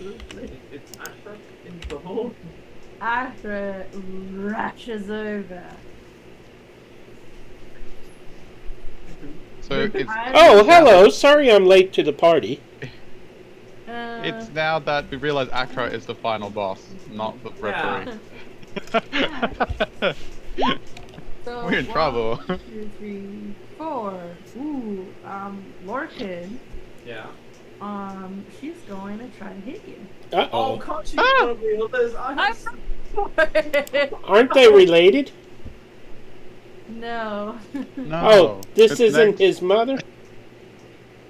It's Ashra in the hole. Akra rashes over. So it's Oh, hello. Sorry I'm late to the party. it's now that we realize Akra is the final boss, not the referee. So We're in trouble. 1, 2, 3, 4. Ooh, Lorcan. Yeah. She's going to try to hit you. Oh, Uh-oh. can't you know the others? Aren't they related? No. No. Oh, this it's isn't next- his mother?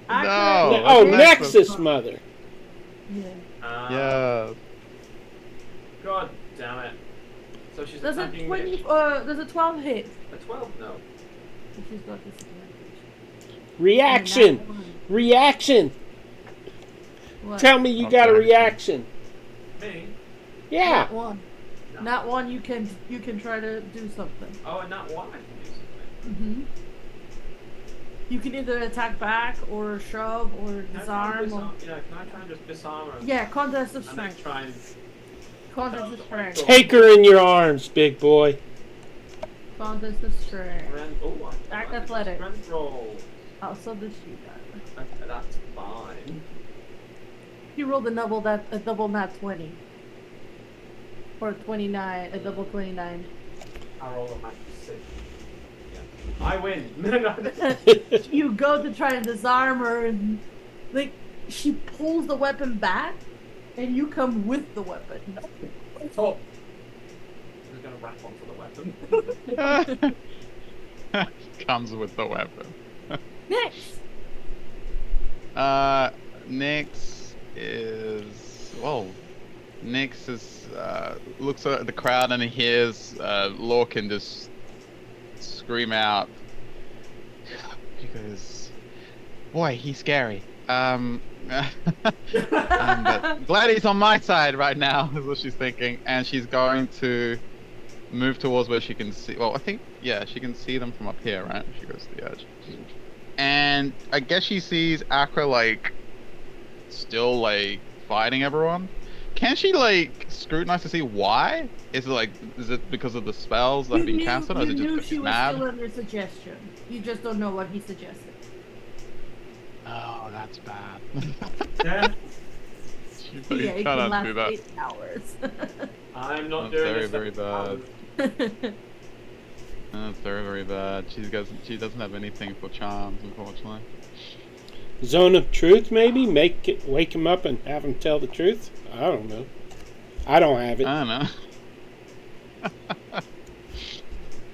No. Oh, it's Nexus mother. Yeah. Yeah. God damn it. So she's Does a attacking 20? Mitch. Does a 12 hit? A 12? No. She's got disadvantage. Reaction! Reaction! What? Tell me you got a Okay. reaction. Me? Yeah. Not one. No. Not one. You can try to do something. Oh, and not one I can do something. Mm-hmm. You can either attack back or shove or Can I try and disarm. Or... disarm? Yeah, can I try and just disarm her? Yeah, contest of And then strength. try and... Contest of strength. Take her in your arms, big boy. Contest of strength. Oh, Act athletic. Strength roll. Oh, so does she got. That's fine. He rolled a double nat 20. Or 29, a double 29. I roll a max 6. Yeah. I win. You go to try and disarm her, and like she pulls the weapon back, And you come with the weapon. Oh. Who's gonna wrap onto the weapon? Comes with the weapon. Next. Nyx is Nyx is looks at the crowd and he hears Lorcan just scream out. He goes, "Boy, he's scary." But glad he's on my side right now, is what she's thinking, and she's going to move towards where she can see. Well, I think she can see them from up here, right? She goes to the edge, and I guess she sees Akra like still like fighting everyone. Can she like scrutinize to see why? Is it because of the spells that have been cancelled, or is it just You knew because she she's was mad? still under suggestion. You just don't know what he suggested. Oh, that's bad. Yeah. Yeah, it cannot can last do that. 8 hours. I'm not That's doing very, this. very bad. That's very, very bad. She doesn't have anything for charms, unfortunately. Zone of truth, maybe? Wake him up and have him tell the truth? I don't know. I don't have it. I don't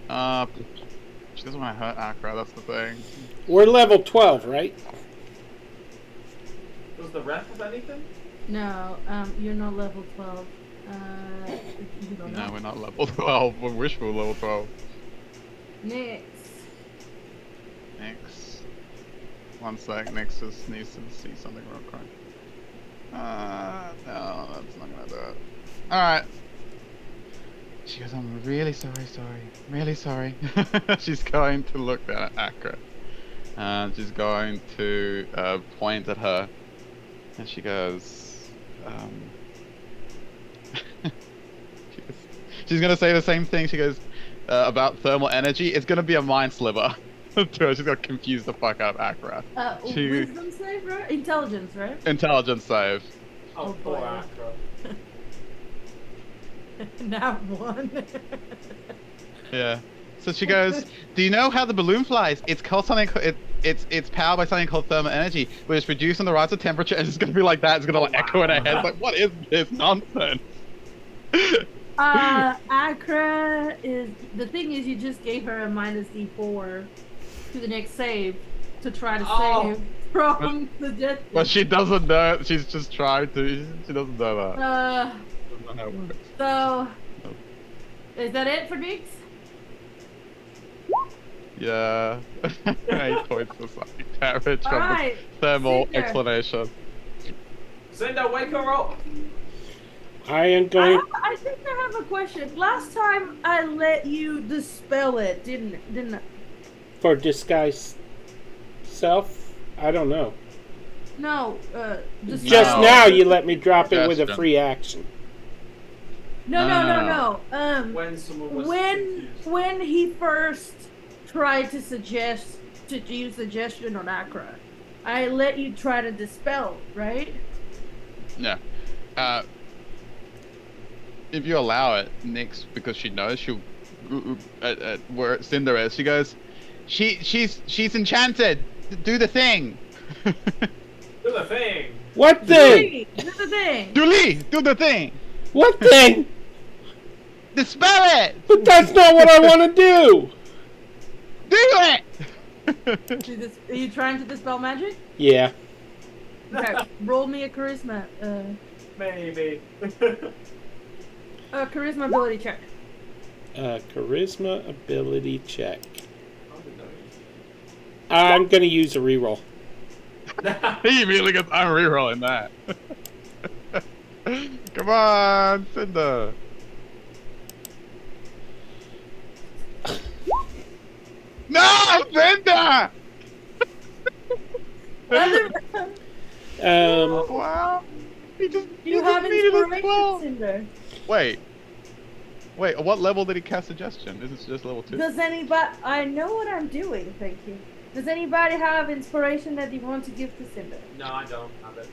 know. She doesn't want to hurt Akra, that's the thing. We're level 12, right? Does the ref have anything? No, you're not level 12. You don't know. No, we're not level 12. We wish we were level 12. Next. Next. One sec, Nyx just needs to see something real quick. No, that's not gonna do it. Alright. She goes, "I'm really sorry. Really sorry." She's going to look at Akra. She's going to point at her. And she goes, she's going to say the same thing. She goes, about thermal energy. It's going to be a mind sliver. To her. She's going to confuse the fuck out of Akra. Wisdom save, right? Intelligence, right? Intelligence save. Oh, boy. poor Akra. Not one. Yeah. So she goes, "Do you know how the balloon flies? It's called something. It's powered by something called thermal energy, which is produced on the rise of temperature, and it's gonna be like that. It's gonna like echo in her head. It's like, what is this nonsense?" Akra is the thing is you just gave her a minus D4 to the next save to try to save from the death. But she doesn't know. She's just trying to. She doesn't know that. Doesn't know how it works. So is that it for Nix? Yeah. 8 points of psychic damage from Alright, the thermal Cinder. explanation. Cinder, wake her up! I am going... I think I have a question. Last time I let you dispel it, didn't I? For disguise self? I don't know. No, Just No. now you let me drop it with a Suggestion. free action. No. When someone was When confused. he first tried to suggest to use suggestion on Akra, I let you try to dispel, right? Yeah. If you allow it, Nyx, because she knows she'll where Cinder is, she goes, she's enchanted. Do the thing. Do the thing! What thing? This is the thing. Do the thing. What thing? Dispel it. But that's not what I want to do! Do it. Are you trying to dispel magic? Yeah. Okay, roll me a charisma. Maybe. A charisma ability check. Charisma ability check. How did that I'm going to use a reroll. He immediately goes, "I'm rerolling that." Come on, Cinder. No, Cinder! Wow. He just You have needed a inspiration, 12. Cinder. Wait, at what level did he cast suggestion? Is it just level 2? Does anybody? I know what I'm doing. Thank you. Does anybody have inspiration that they want to give to Cinder? No, I don't have it.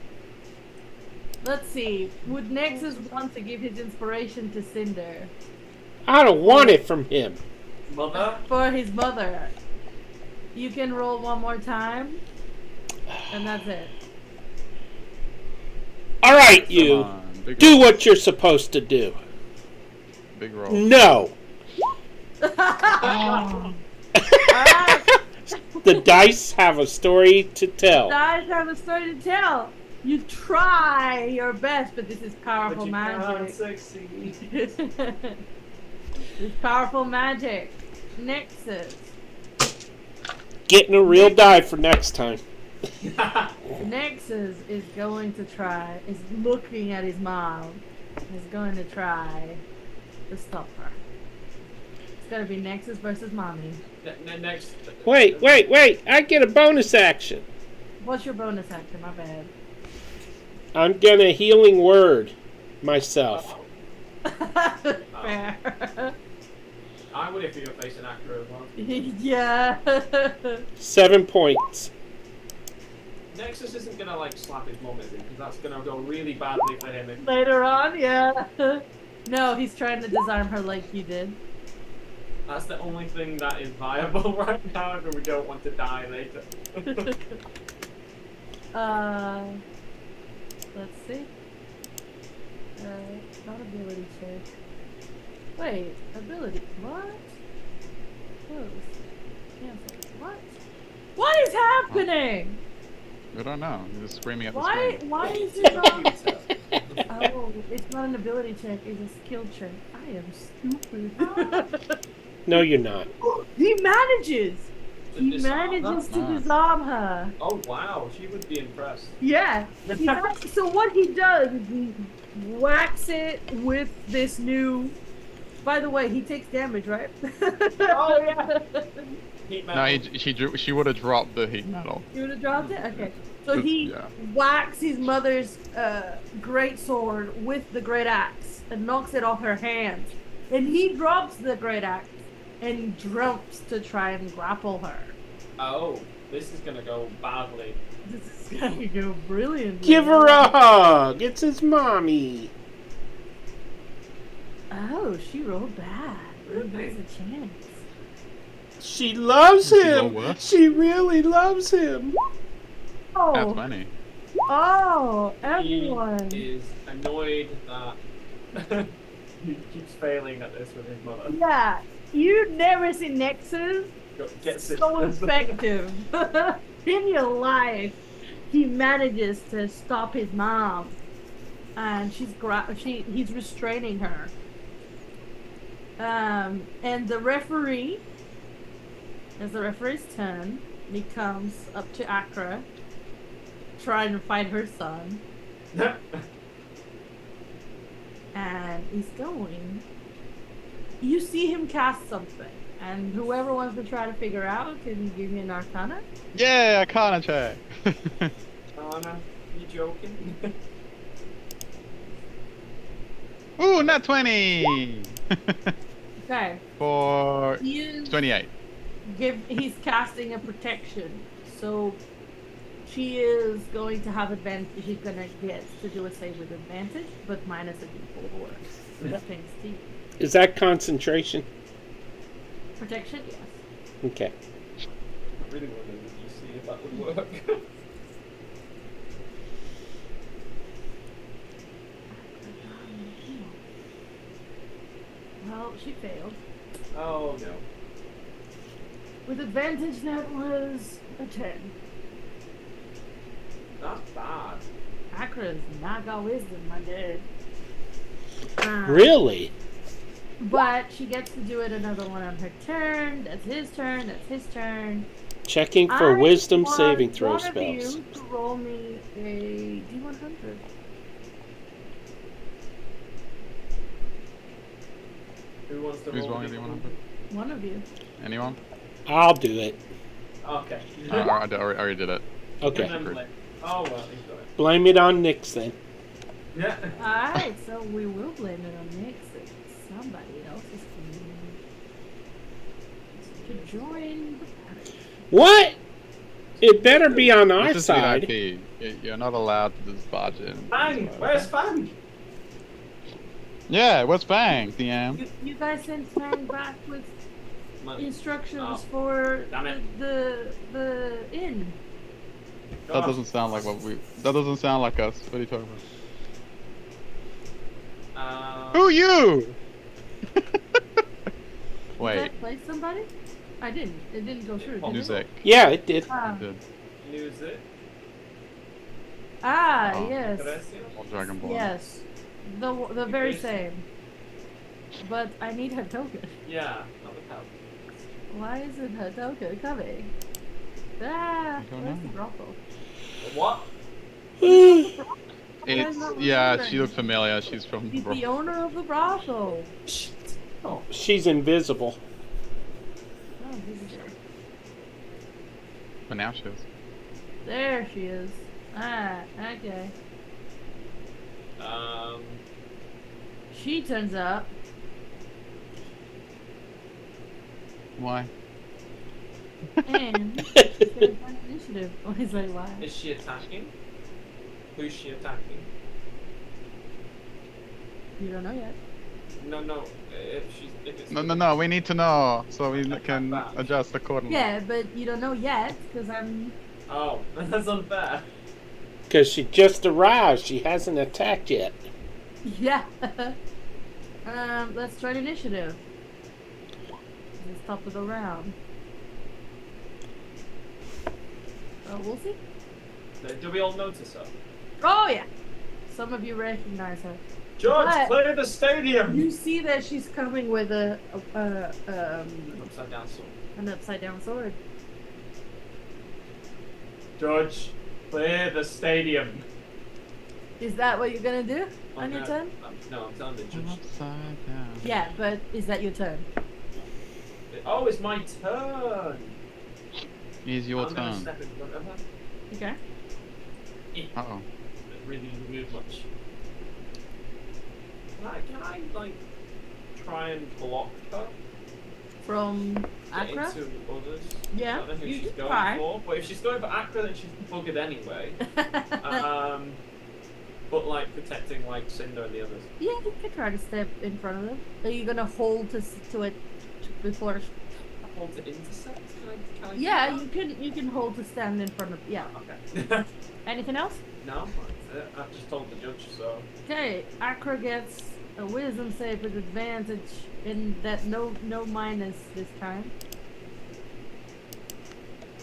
Let's see. Would Nexus want to give his inspiration to Cinder I don't want it from him. Mother? for his mother? You can roll one more time, and that's it. All right, Come you. on, big Do roll. what you're supposed to do. Big roll. No. Ah. Alright. The dice have a story to tell. Guys have a story to tell. You try your best, but this is powerful But you can't magic. succeed. This powerful magic. Nexus. Getting a real die for next time. Nexus is going to try, is looking at his mom, is going to try to stop her. It's going to be Nexus versus mommy. Next. Wait. I get a bonus action. What's your bonus action? My bad. I'm gonna healing word myself. Fair. I would if you were facing Acura as well. Yeah. 7 points. Nexus isn't gonna like slap his mum, is he? Because that's gonna go really badly for him. If... Later on, yeah. No, he's trying to disarm her like you did. That's the only thing that is viable right now, and we don't want to die later. Let's see. Not ability check. Wait, ability. What? Close. Cancel. What? What is happening? I don't know. You're just screaming at the Why? screen. Why is it not? Oh, it's not an ability check. It's a skill check. I am stupid. No, you're not. He manages. To He disarm manages her? to Nice. disarm her. Oh wow, she would be impressed. Yeah. So what he does is he whacks it with this new. By the way, he takes damage, right? Oh yeah. Heat metal. No, she would have dropped the heat metal. You would have dropped it? Okay. So he Yeah. whacks his mother's great sword with the great axe and knocks it off her hand. And he drops the great axe and jumps to try and grapple her. Oh, this is gonna go badly. This is gonna go brilliantly. Give her a hug. It's his mommy. Oh, she rolled bad. Really? There's a chance. She loves Did she roll him. worse? She really loves him. That's Oh, funny. oh, He everyone. is annoyed that he keeps failing at this with his mother. Yeah, you never see Nexus Gets it. so effective in your life. He manages to stop his mom, and he's restraining her. And the referee, as the referee's turn, he comes up to Accra, trying to fight her son, and he's going. You see him cast something, and whoever wants to try to figure out, can you give me an Arcana? Yeah, Arcana check. Anna, you joking? Ooh, not 20. Okay. For He is 28. he's casting a protection, so she is going to have advantage. She's gonna get to do a save with advantage, but minus a d4. Thanks to you. Is that concentration? Protection, yes. Okay. I really wanted to see if that would work. Well, she failed. Oh no. With advantage, that was a 10. That's bad. Akra's not got wisdom, my dude. Really? But she gets to do it another one on her turn. That's his turn. That's his turn. Checking for I wisdom want saving throw one spells. of you to roll me a D100. Who wants to Who's roll rolling the the D100? 100? One of you. Anyone? I'll do it. Okay. I already did it. Okay. And then blame. Oh well, he's got it. Blame it on Nix then. Yeah. Alright, so we will blame it on Nick. Somebody else is going to join the party. What? It better be on our This is side. VIP. You're not allowed to just barge in. Fang! Where's Fang? Yeah, what's Bang, DM? You guys sent Fang back with instructions Oh, for damn it. the inn. That doesn't sound like what we. That doesn't sound like us. What are you talking about? Who you? Did Wait, I play somebody? I didn't. It didn't go through. Did it? music. Yeah, it did. Ah, Did. Music. Oh. yes. Gracias. Old Dragonborn. Yes. The very same. But I need her token. Yeah, that would help. Why isn't her token coming? Ah, I don't where's know. the brothel? What? It's not yeah. remembering. She looked familiar. She's from. She's the owner of the brothel. Shit. Oh. She's invisible. Oh, visitor. But now she is. There she is. Ah, okay. She turns up. Why? And she's gonna find initiative. Oh, he's like, why? Is she attacking? Who's she attacking? You don't know yet. No. If it's No. We need to know so we can adjust accordingly. Yeah, but you don't know yet, because I'm... Oh, that's unfair. Because she just arrived. She hasn't attacked yet. Yeah. Let's try the initiative. It's top of the round. We'll see. Do we all notice her? Oh, yeah. Some of you recognize her. George, But- clear the stadium! You see that she's coming with An upside down sword. an upside down sword. George, clear the stadium. Is that what you're gonna do on your turn? No, I'm telling the judge. Upside down. Yeah, but is that your turn? Oh, it's my turn. It's your I'm gonna turn. step in front of her. Okay. Uh oh. Really didn't move much. Can I like try and block her? From Get Accra? into others? Yeah, I don't know who you she's can going try. for. But if she's going for Accra, then she's buggered anyway. But like protecting like Cinder and the others. Yeah, you can try to step in front of them. Are you gonna hold to it before? Hold to intercept? Can I Yeah, do you can hold to stand in front of. Yeah. that? Okay. Anything else? No, that's it. I've just told the judge, so. Okay, Accra gets a wisdom save with advantage, in that no minus this time.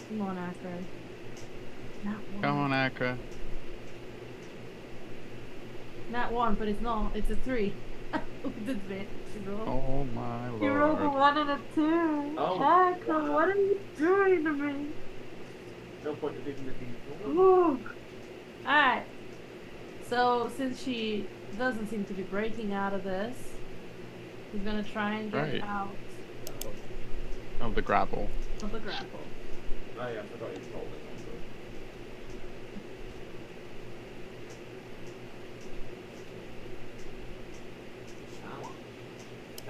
Come on, Accra. Not one. Come on, Accra. Not one, but it's not. It's a 3. With advantage. You roll. Oh my You rolled a lord. 1 and a 2. Oh. Accra, what are you doing to me? No point of even looking. Ooh. Alright. So, since she doesn't seem to be breaking out of this, he's gonna try and get Right. out Of the grapple. of the grapple. Oh yeah, I forgot you told it.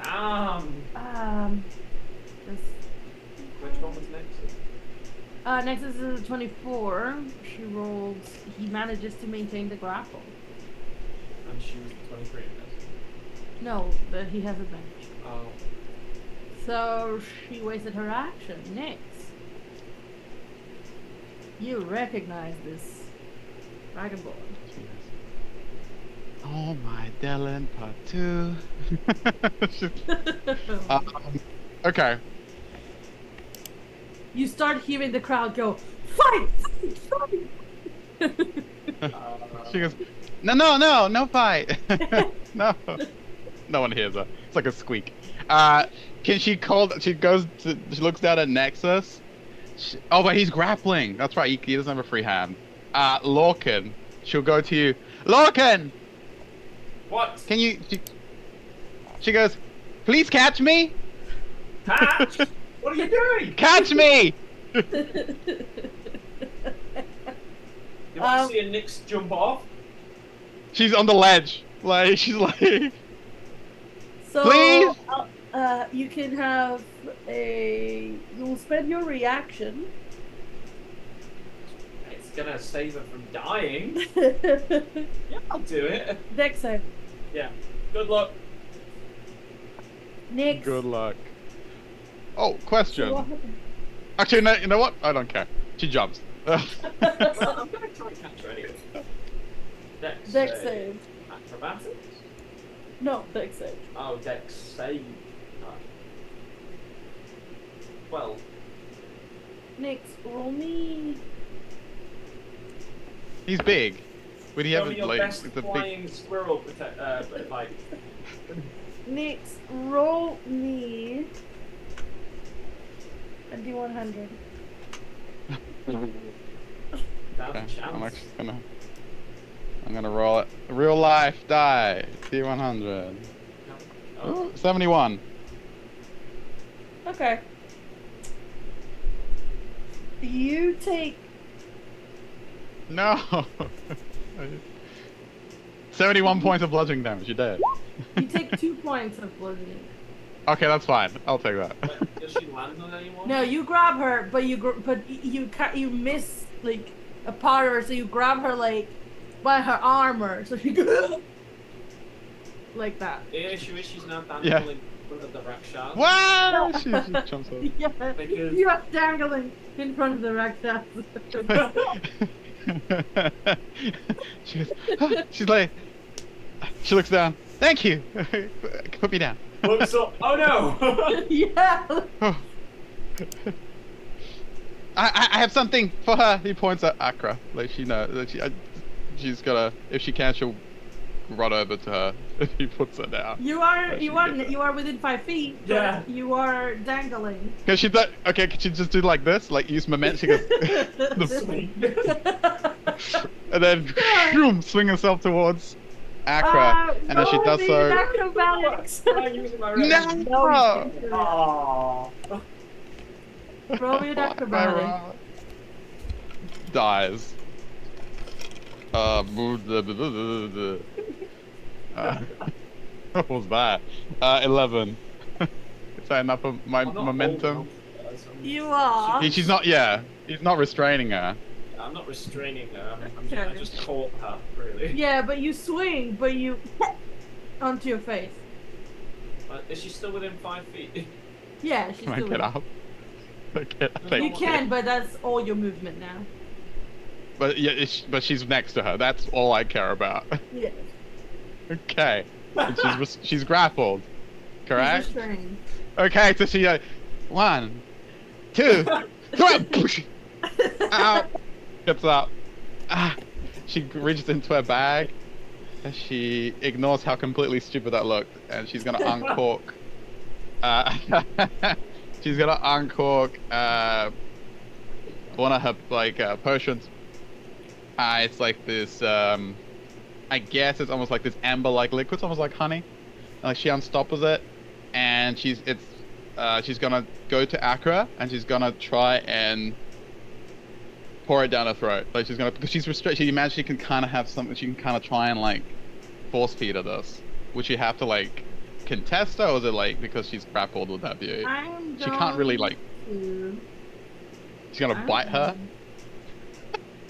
Damn! This, Which one was next? next is a 24. She rolls. He manages to maintain the grapple. And she was the 23 in this. No, but he has advantage. Oh. So she wasted her action. Next. You recognize this vagabond. Oh my Dylan, part 2. Okay. You start hearing the crowd go, fight! Fight! She goes, no fight. No. No one hears her. It's like a squeak. Can she call, she looks down at Nexus. Oh, but he's grappling. That's right, he doesn't have a free hand. Lorcan, she'll go to you. Lorcan! What? Can you, she goes, please catch me? Catch! What are you doing? Catch me! You want to see a Nyx jump off? She's on the ledge. Like, she's like, So, Please? You can have you'll spend your reaction. It's gonna save her from dying. Yeah, I'll do it. Dex save. Yeah. Good luck. Nyx. good luck. Oh, So question. what happened? Actually, no, you know what? I don't care. She jumps. Well, I'm gonna try and catch her anyway. Dex save. Acrobatics. No, dex save. Oh, Dex save. 12. Nix, roll me. He's big. Would he Show have me your like best the big? flying squirrel like. Nix, roll me a D100. That's Okay, a chance. I'm gonna roll it. Real life die. D100. Oh. Ooh, 71. Okay. You take. No. 71 points of bludgeoning damage. You're dead. You take 2 points of bludgeoning. Okay, that's fine. I'll take that. Wait, does she land on anyone? No, you grab her, but you miss like a part of her, so you grab her like by her armor, so she like that. The issue is she's now dangling Yeah. in front of the Rakshas. Wow! She just jumps up. Yeah, Because- you are dangling in front of the Rakshas. she goes, "Ah," she's like, she looks down. Thank you. Put me down. Looks up. Oh no! Yeah. Oh. I have something for her. He points at Akra. Like she knows that she's gonna, if she can, she'll run over to her. He puts her down. You are But you she are gets it. you are within 5 feet. But Yeah. You are dangling. Can she do? Okay, can she just do like this? Like use momentum. She goes, and then shoom, swing herself towards Akra, and as she does so, Acrobatics. I'm using my red. no. Aww. Roll me an acrobatics. Dies. What was that? 11. Is that enough of my I'm not momentum? old enough, so You are. She's not. Yeah, he's not restraining her. I'm not restraining her. I Okay. just caught her, really. Yeah, but you swing, but you onto your face. Is she still within 5 feet? Yeah, she's Can I still get in. up? Okay, You can, but that's all your movement now. But yeah, but she's next to her. That's all I care about. Yeah. Okay. And she's grappled. Correct. She's restrained. Okay, so she 1, 2, 3. Ow. Gets up. Ah. She reaches into her bag. And she ignores how completely stupid that looked, and she's gonna uncork. She's gonna uncork one of her potions. It's like this. I guess it's almost like this amber-like liquid. It's almost like honey. Like she unstoppers it, and she's gonna go to Akra, and she's gonna try and pour it down her throat. Like she's gonna, because she's restricted. You imagine she can kind of have something. She can kind of try and like force feed her this. Would you have to like contest her, or is it like because she's grappled? Would that be? I'm She can't really like. to... She's gonna bite her.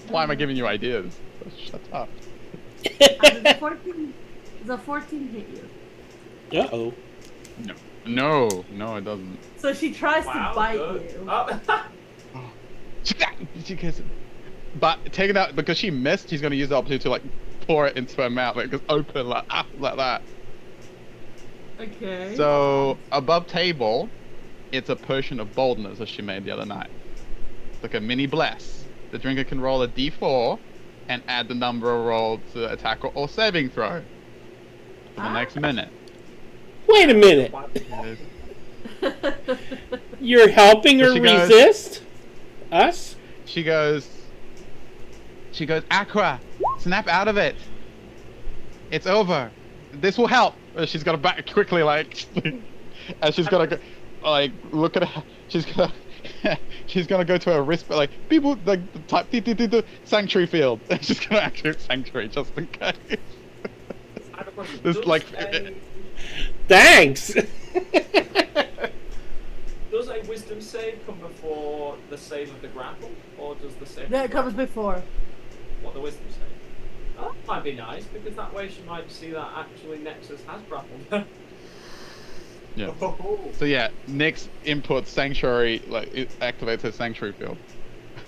Why am I giving you ideas? Shut up. Does a 14 hit you? Uh-oh. No, it doesn't. So she tries Wow, to bite good. you. Oh. She gets, but take it out because she missed. She's gonna use the opportunity to like pour it into her mouth, like just open like that. Okay. So above table, it's a potion of boldness that she made the other night. It's like a mini bless. The drinker can roll a d4 and add the number of roll to attack or saving throw for the next minute. Wait a minute. You're helping her She goes- resist us? She goes, Aqua, snap out of it. It's over. This will help. She's gonna back quickly, like, and she's gonna go, like, look at her. She's gonna go to her wrist, but like, people, like, type, sanctuary field. She's gonna activate sanctuary just in case. I have a question. This, like, Thanks. Does a wisdom save come before the save of the grapple, or does the save? That comes before. What, the wisdom save? Oh, that might be nice, because that way she might see that actually Nexus has grappled her. Yeah. Oh. So yeah, Nyx inputs sanctuary, like, it activates her sanctuary field.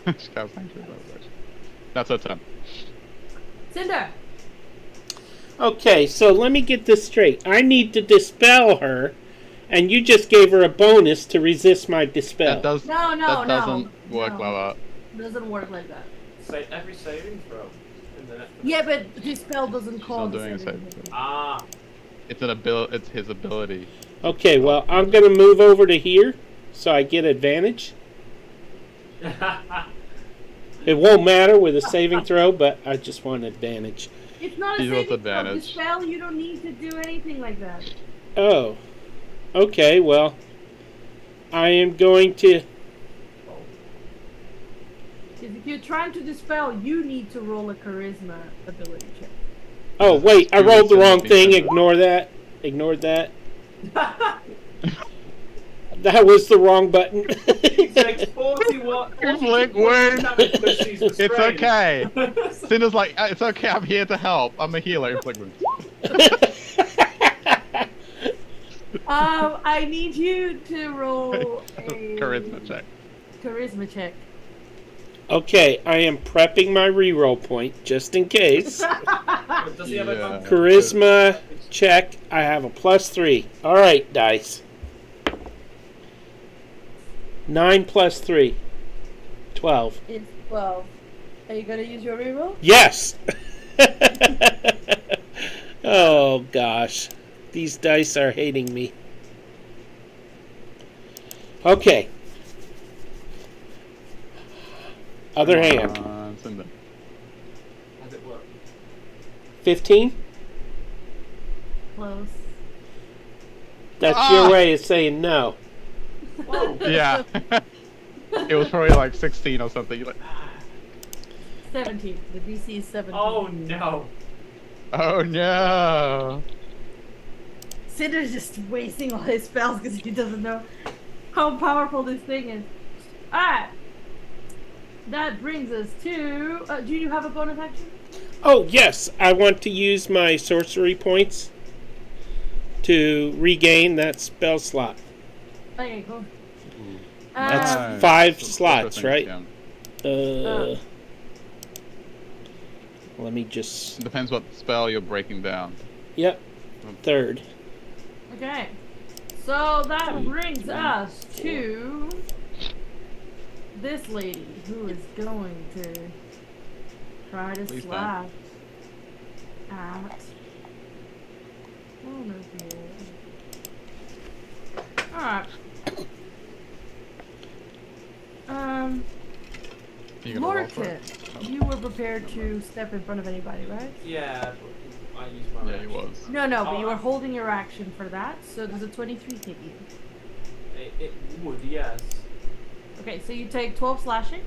She casts sanctuary field, actually. That's her turn. Cinder. Okay, so let me get this straight. I need to dispel her, and you just gave her a bonus to resist my dispel. That doesn't work like that. Doesn't work like that. Say every saving throw. Yeah, but his spell doesn't She's call not the doing a saving saving throw. throw. Ah. It's an ability. It's his ability. Okay, well, I'm going to move over to here so I get advantage. It won't matter with a saving throw, but I just want advantage. It's not a He wants saving throw. advantage. Dispel, you don't need to do anything like that. Oh. Okay, well, I am going to... Because if you're trying to dispel, you need to roll a charisma ability check. Oh, wait, I rolled the wrong thing. Ignore that. Ignored that. That was the wrong button. He takes 41. It's okay. Cinder's like, it's okay, I'm here to help. I'm a healer. Inflict I need you to roll a charisma check. charisma check. Okay, I am prepping my reroll point just in case. Does he have a Charisma check. I have a +3. All right, dice. 9 + 3. 12. It's 12. Are you gonna use your reroll? Yes. Oh gosh, these dice are hating me. Okay. Other hand. Cinder. How's it work? 15. Close. That's your way of saying no. Whoa. Yeah. It was probably like 16 or something. You're like, 17. The DC is 17. Oh no. oh no. Cinder's just wasting all his spells because he doesn't know how powerful this thing is. Alright. That brings us to... do you have a bonus action? Oh yes, I want to use my sorcery points to regain that spell slot. Okay, cool. That's 5 slots, right? Let me just... Depends what spell you're breaking down. Yep. 3rd. Okay. So that brings us to this lady who is going to try to Please slash at one of you. Alright. You gonna roll for Lorcan, it? you were prepared to step in front of anybody, right? Yeah, I used my Yeah, he reaction. was. No, but you Oh, were holding your action for that, so does a 23 hit you? It would, yes. Okay, so you take 12 slashing.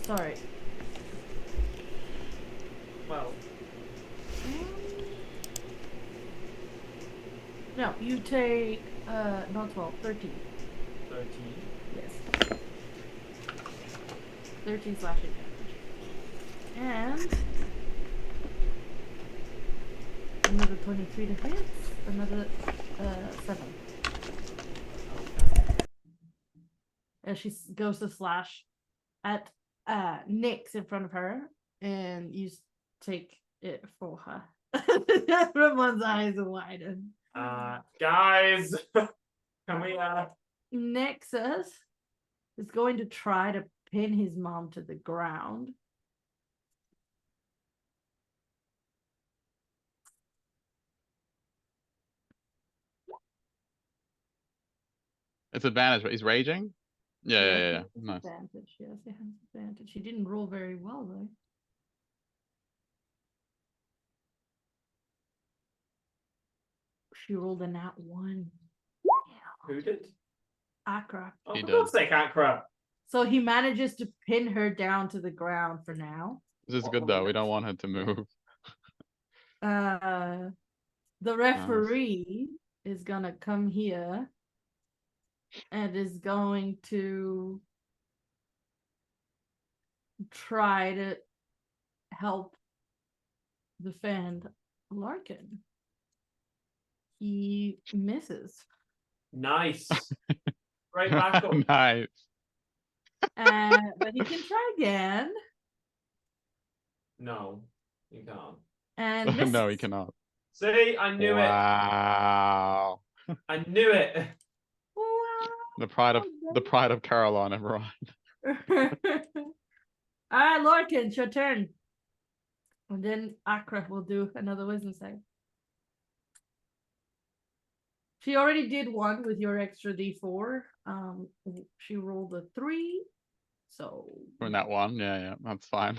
Sorry. Well, No, you take, not 12, 13. 13. Yes. 13 slashing damage. And another 23 to hit, another 7. And she goes to slash at Nyx in front of her, and you take it for her. Everyone's eyes widen. Guys, can we, Nexus is going to try to pin his mom to the ground. It's advantage, but he's raging? Yeah. Nice. Advantage, yes, it has advantage. He didn't roll very well though. She rolled a nat 1. who did? Akra. Oh, He for did. God's sake, Akra. So he manages to pin her down to the ground for now. This is good though. We don't want her to move. The referee is gonna come here and is going to try to help defend Larkin. He misses. Nice. Great backup. Nice. But he can try again. No. You can't. And No, he misses. cannot. See, I knew it. Wow. I knew it. The pride of Caroline, everyone. All right, Lorcan, it's your turn. And then Akra will do another wisdom save. She already did one with your extra D4. She rolled a 3, so From that one, yeah, that's fine.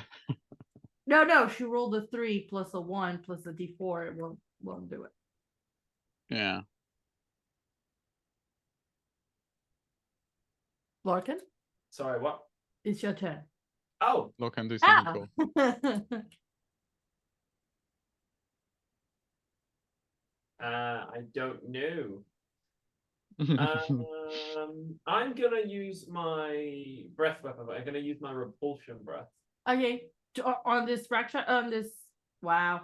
no, she rolled a 3 plus a 1 plus a D4. It won't do it. Yeah. Larkin, Sorry, what? it's your turn. Oh, Look and do something Ah! cool. I don't know. I'm gonna use my breath weapon, but I'm gonna use my repulsion breath. Okay, on this fracture, wow,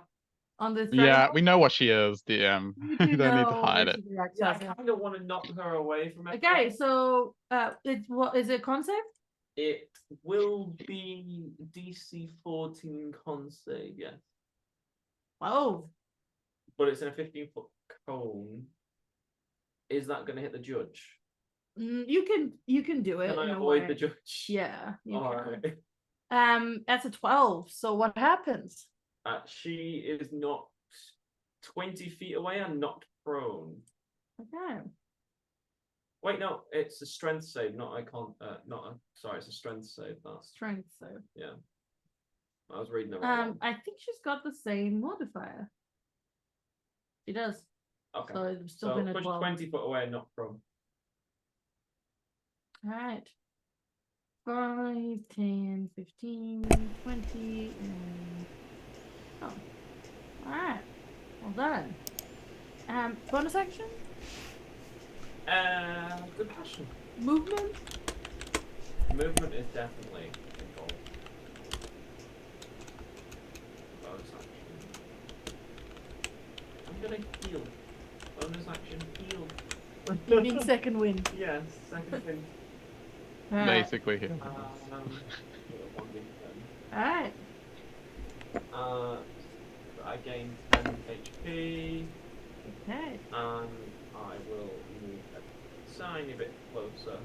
on this Yeah, dragon we know what she is, DM. you You do don't need to know hide what it. she reacts Yeah, I as. kind of want to knock her away from it. Okay, so it's what is it? Concept? It will be DC 14 con save, yes. Oh, But it's in a 15-foot cone. Is that going to hit the judge? you can do it. Can I in a avoid way. the judge? Yeah, you All can. right. That's a 12. So what happens? She is knocked 20 feet away and knocked prone. Okay. Wait, no, it's a strength save, sorry, it's a strength save. That's Strength, so. yeah. I was reading the wrong one. I think she's got the same modifier. She does. Okay. So it's still So been a push 12. 20 foot away and not prone. All right. 5, 10, 15, 20, and oh. All right. Well done. Bonus action? Good question. Movement? Movement is definitely involved. Bonus action. I'm gonna heal. Bonus action, heal. You mean second wind? Yes, second thing. All right. Basically here. Alright. I gain 10 HP. Okay. And I will move a tiny bit closer.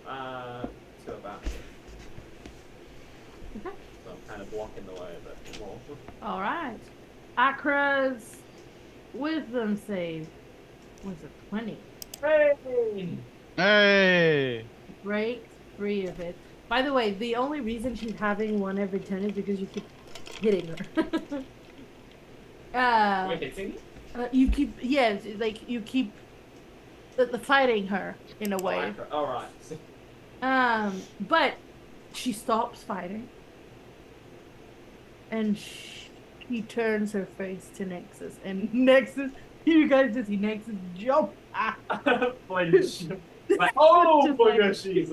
To about here. Okay. So I'm kind of blocking the way a bit more. Alright. Akra's wisdom save was a 20. Hey! Hey! Break free of it. By the way, the only reason she's having one every 10 is because you keep hitting her. Wait, hitting? You keep, yes, like you keep fighting her in a way. Alright. But she stops fighting. And she turns her face to Nexus. And Nexus, you guys just see Nexus jump. Flinch. Like, oh my gosh, she's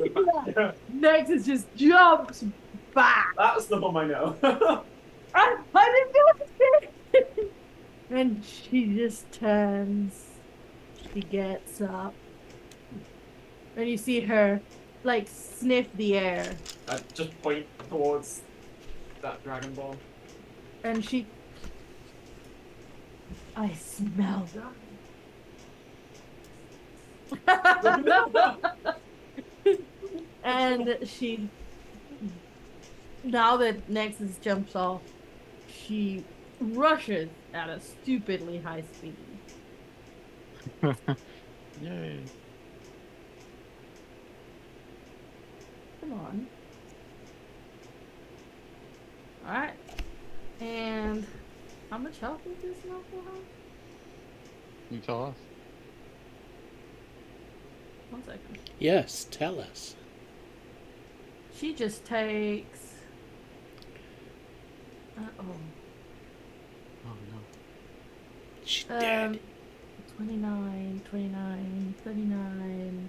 yeah. Nexus just jumps back. That's the one I know. I didn't do it. And she just turns. She gets up. And you see her, like, sniff the air. I just point towards that Dragon Ball. And she... I smell them. And she... Now that Nexus jumps off, she rushes at a stupidly high speed. Yay. Come on. Alright. And how much health does this knuckle have? You tell us. 1 second. Yes, tell us. She just takes... Uh-oh. Oh no. She's dead. 29, 29, 39,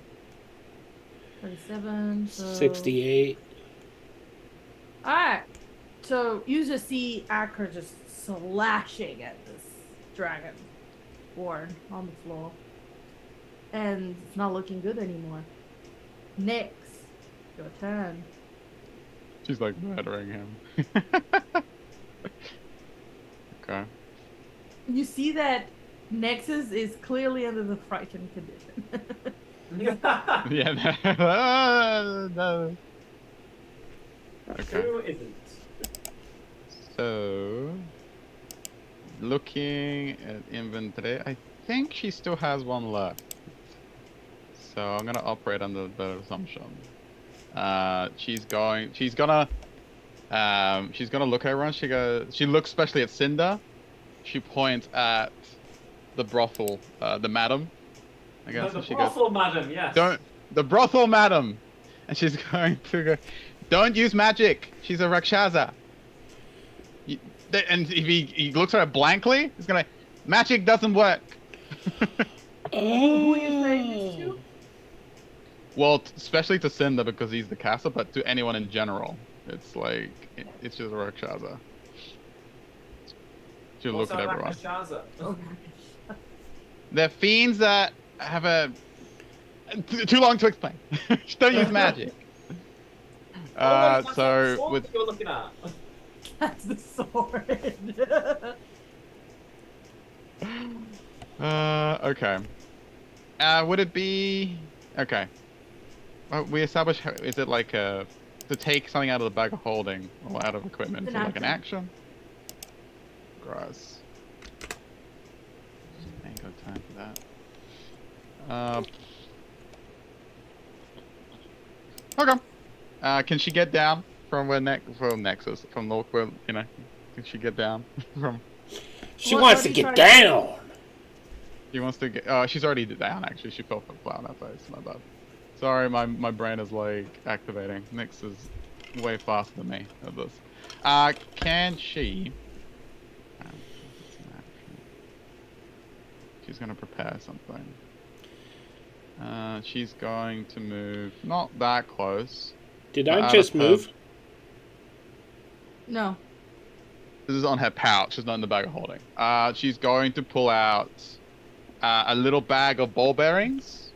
37, so... 68. Alright. So you just see Acker just slashing at this dragon born on the floor. And it's not looking good anymore. Nyx, your turn. She's like murdering him. Okay. You see that Nexus is clearly under the frightened condition. Yeah. No. Okay. Who isn't? So, looking at inventory, I think she still has one left. So I'm gonna operate under the assumption. She's gonna look at everyone. She looks especially at Cinder. She points at the brothel, the madam, I guess. The And she brothel goes, madam, yes. the brothel madam. And she's going to go, don't use magic. She's a Rakshasa. And if he looks at her blankly, he's gonna, magic doesn't work. Who are you saying this to? Well, especially to Cinder because he's the caster, but to anyone in general, it's like it's just a Rakshasa. She'll look at everyone. Oh, They're fiends that have a too long to explain. Don't use magic. So with you're looking at. that's the sword. Okay. Would it be okay? We established. Is it like to take something out of the bag of holding or out of equipment for like an action? Gross. Ain't got time for that. Okay. Can she get down from where Nexus from where Can she get down from? She wants to get down. She wants to get. She's already down. Actually, she fell flat on her face. My bad. Sorry, my brain is like activating. Nyx is way faster than me at this. Can she? She's gonna prepare something. She's going to move not that close. Did I just move? No. This is on her pouch. It's not in the bag of holding. She's going to pull out a little bag of ball bearings,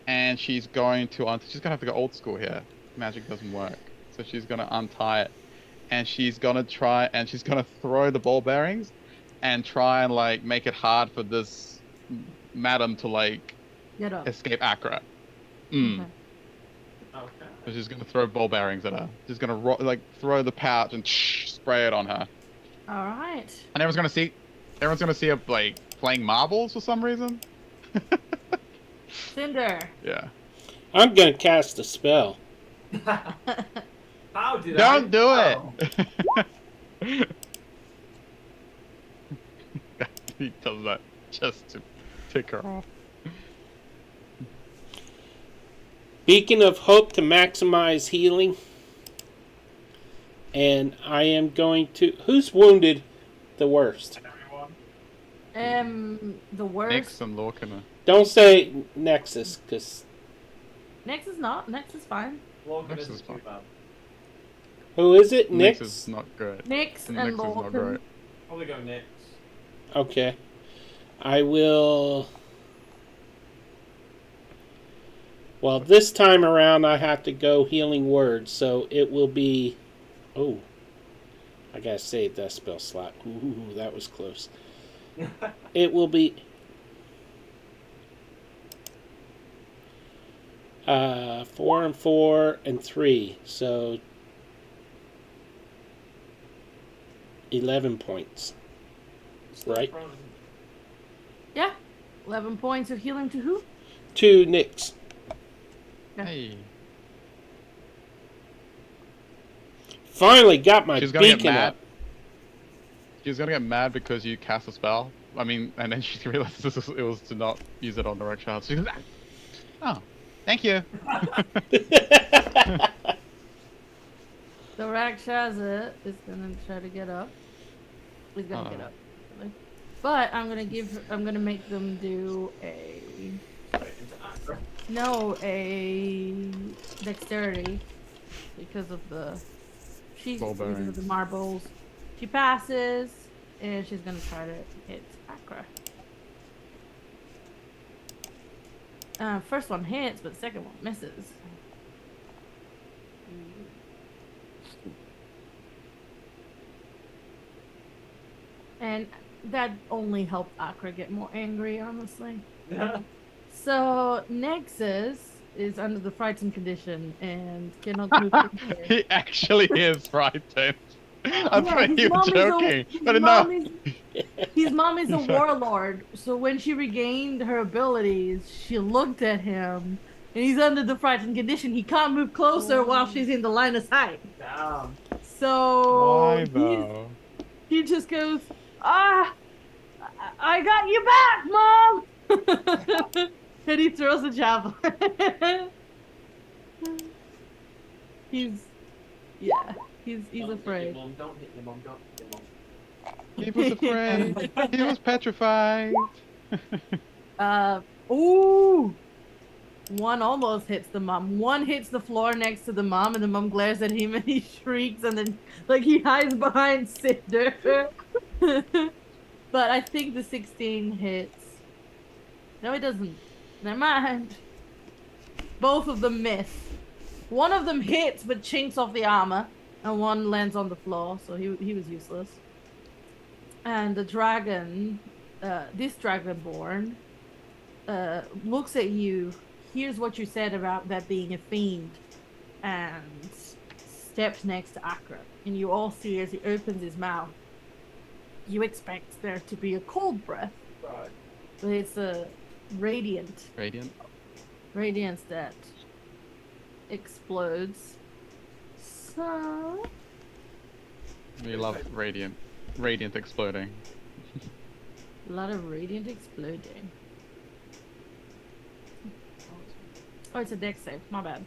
and she's going to she's gonna have to go old school here. Magic doesn't work, so she's gonna untie it, and she's gonna throw the ball bearings, and try and like make it hard for this madam to like escape Accra. Okay. So she's gonna throw ball bearings at her. She's gonna throw the pouch and spray it on her. All right. And everyone's gonna see her like playing marbles for some reason. Cinder. Yeah. I'm gonna cast a spell. How did Don't do it. He does that just to tick her off. Beacon of Hope to maximize healing. And I am going to... Who's wounded the worst? Everyone. The worst. Nyx and Lorcan. Don't say Nexus, because... Nyx is not. Nyx is fine. Nyx is fine. Who is it? Nyx is not great. Nyx and Nyx is not great. Probably go Nyx. Okay. I will... Well, this time around I have to go Healing Word, so it will be... Oh. I gotta save that spell slot. Ooh, that was close. It will be... 4 and 4 and 3, so 11 points. Right? Yeah. 11 points of healing to who? To Nyx. Hey. Finally got my She's gonna get beacon mad. up. She's gonna get mad because you cast a spell. I mean, and then she realizes it was to not use it on the right child. She goes, oh, thank you. The Rakshasa is gonna try to get up. He's gonna get up. But I'm gonna make them do a dexterity because of the because of the marbles. She passes and she's gonna try to hit Accra. First one hits, but the second one misses. And that only helped Akra get more angry, honestly. So Nexus is under the frightened condition and cannot move closer. He actually is frightened. I Yeah, thought you were joking, but no. his mom is a warlord. So when she regained her abilities, she looked at him, and he's under the frightened condition. He can't move closer while she's in the line of sight. Damn. So Why though? he just goes, ah, I got you back, mom. And he throws a javelin. he's yeah, he's Don't hit afraid. your mum, don't hit your mum, don't hit your mum. He was afraid. He was petrified. Ooh. One almost hits the mom. One hits the floor next to the mom, and the mom glares at him and he shrieks, and then like he hides behind Cinder. But I think the 16 hits. No, it doesn't. Never mind. Both of them miss. One of them hits but chinks off the armor, and one lands on the floor, so he was useless. And the dragon, this dragonborn, looks at you, hears what you said about that being a fiend, and steps next to Akra. And you all see as he opens his mouth, you expect there to be a cold breath, Right. but it's a radiance that explodes. So We love radiant exploding. a lot of radiant exploding. Oh, it's a dex save. My bad.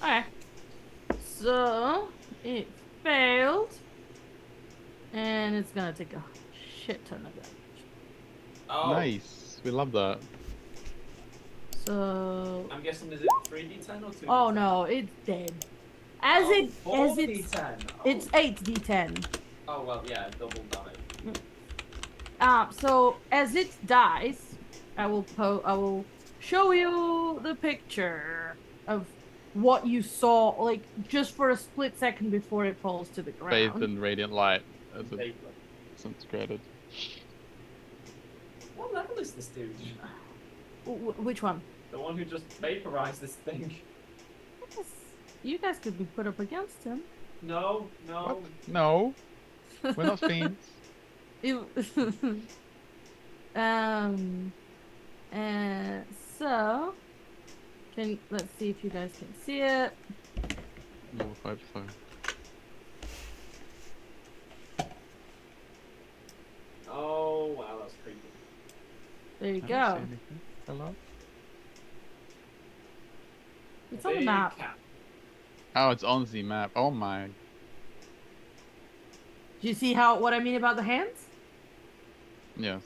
Okay. So it failed, and it's gonna take a shit ton of damage. Oh, Nice. We love that. So I'm guessing is it 3d10 or 2d10? oh no, it's dead. As it's 4d10. it's 8d10. Oh well, yeah, double damage. So as it dies, I will show you the picture of what you saw, like just for a split second before it falls to the ground. Bathed in radiant light as it Vapor. disintegrated. What level is this dude? Which one? The one who just vaporized this thing. Yes, you guys could be put up against him. No, no. What? No, we're not fiends. You- and so let's see if you guys can see it. No, hope so. Oh wow, that's creepy. There you I don't go. see anything. Hello? It's on the Big map. cat. Oh, it's on the map. Oh my. Do you see what I mean about the hands? Yes.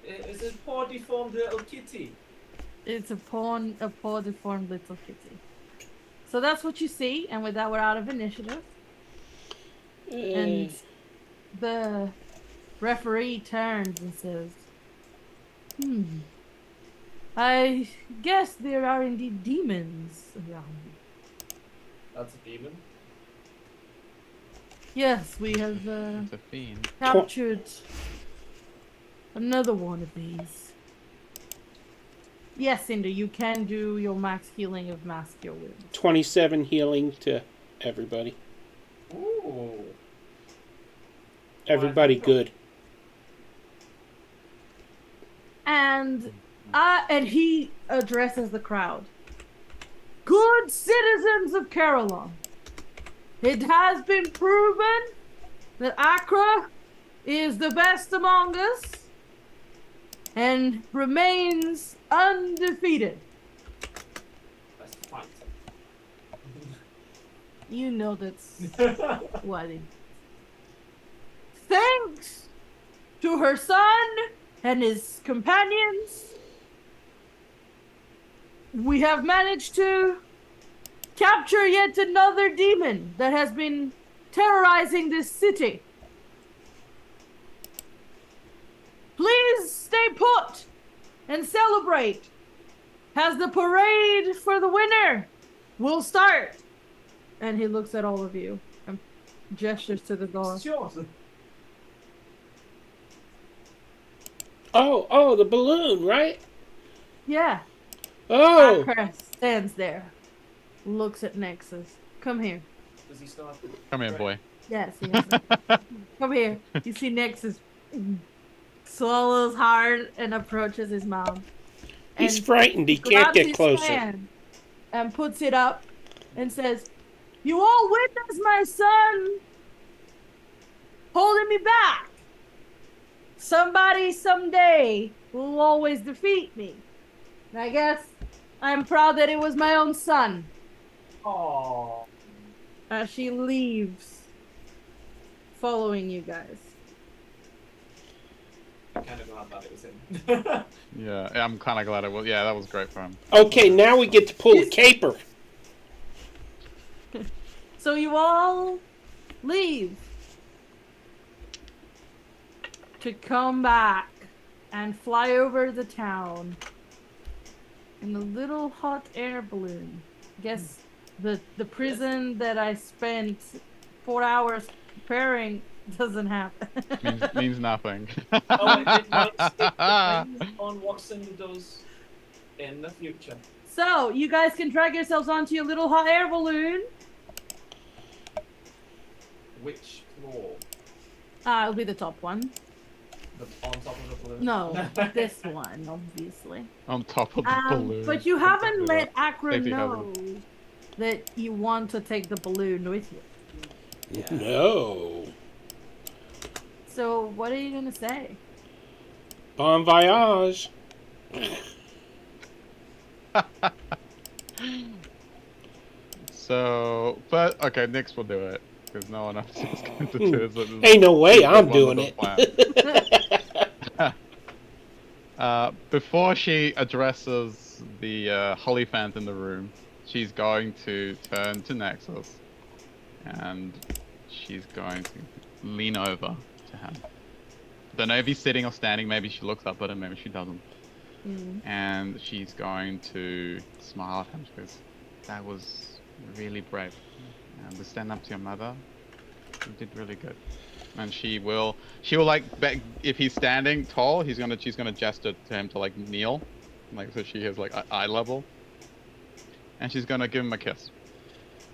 It's a poor deformed little kitty. It's a poor deformed little kitty. So that's what you see, and with that we're out of initiative. And the referee turns and says, I guess there are indeed demons around. That's a demon. Yes, we have It's a fiend. captured another one of these. Yes, Cinder, you can do your max healing of mass cure wounds. 27 healing to everybody. Ooh. Everybody good. And he addresses the crowd. Good citizens of Carolon, it has been proven that Akra is the best among us and remains undefeated. Let's fight. You know that's what it is. Thanks to her son and his companions, we have managed to capture yet another demon that has been terrorizing this city. Please stay put and celebrate as the parade for the winner will start. And he looks at all of you and Gestures to the door. It's yours. Oh, the balloon, right? Yeah. Oh, Akras stands there, looks at Nexus. Come here. Does he still have to... Come here, boy. Yes, yes. Come here. You see Nexus swallows hard and approaches his mom. he's And frightened. He can't grabs get his closer. hand and puts it up and says, "You all witness my son holding me back. Somebody someday will always defeat me. And I guess I'm proud that it was my own son." Oh. As she leaves, following you guys. I'm kind of glad that it was him. Yeah, I'm kind of glad it was. Yeah, that was great for him. Okay, now we get to pull a caper. So you all leave to come back and fly over the town in a little hot air balloon. Guess the prison that I spent 4 hours preparing doesn't happen. Means nothing. Oh, it might depends on what Cinder does in the future. So you guys can drag yourselves onto your little hot air balloon. Which floor? It'll be the top one. On top of the balloon? No, this one, obviously. On top of the balloon. But you haven't let Akra Safety know that you want to take the balloon with you. Yeah. No. So what are you gonna say? Bon voyage. So, but okay, Nyx will do it because no one else is going to do it. So Ain't no way this is I'm one doing little it. plan. Before she addresses the Hollyphant in the room, she's going to turn to Nexus and she's going to lean over to him. Don't know if he's sitting or standing. Maybe she looks up at him. Maybe she doesn't. And she's going to smile at him. She goes, "That was really brave. And to stand up to your mother, you did really good." And she will like if he's standing tall, she's gonna gesture to him to like kneel, like so she has like eye level, and she's gonna give him a kiss.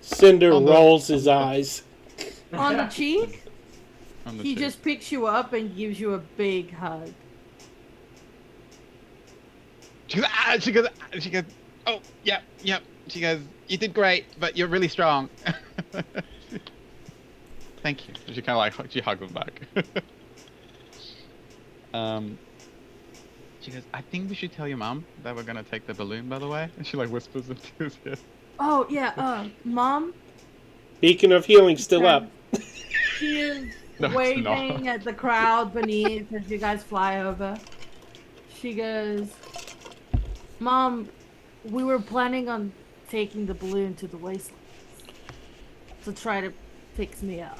Cinder rolls his eyes. On the cheek? On the He cheek. just picks you up and gives you a big hug. She goes, "Oh, yep. She goes, "You did great, but you're really strong." Thank you. She kind of like, she hugs him back. She goes, "I think we should tell your mom that we're gonna take the balloon, by the way." And she like whispers into his ear. Oh yeah, Mom? Beacon of healing still up. She is No, it's waving not. at the crowd beneath as you guys fly over. She goes, "Mom, we were planning on taking the balloon to the wastelands to try to fix me up.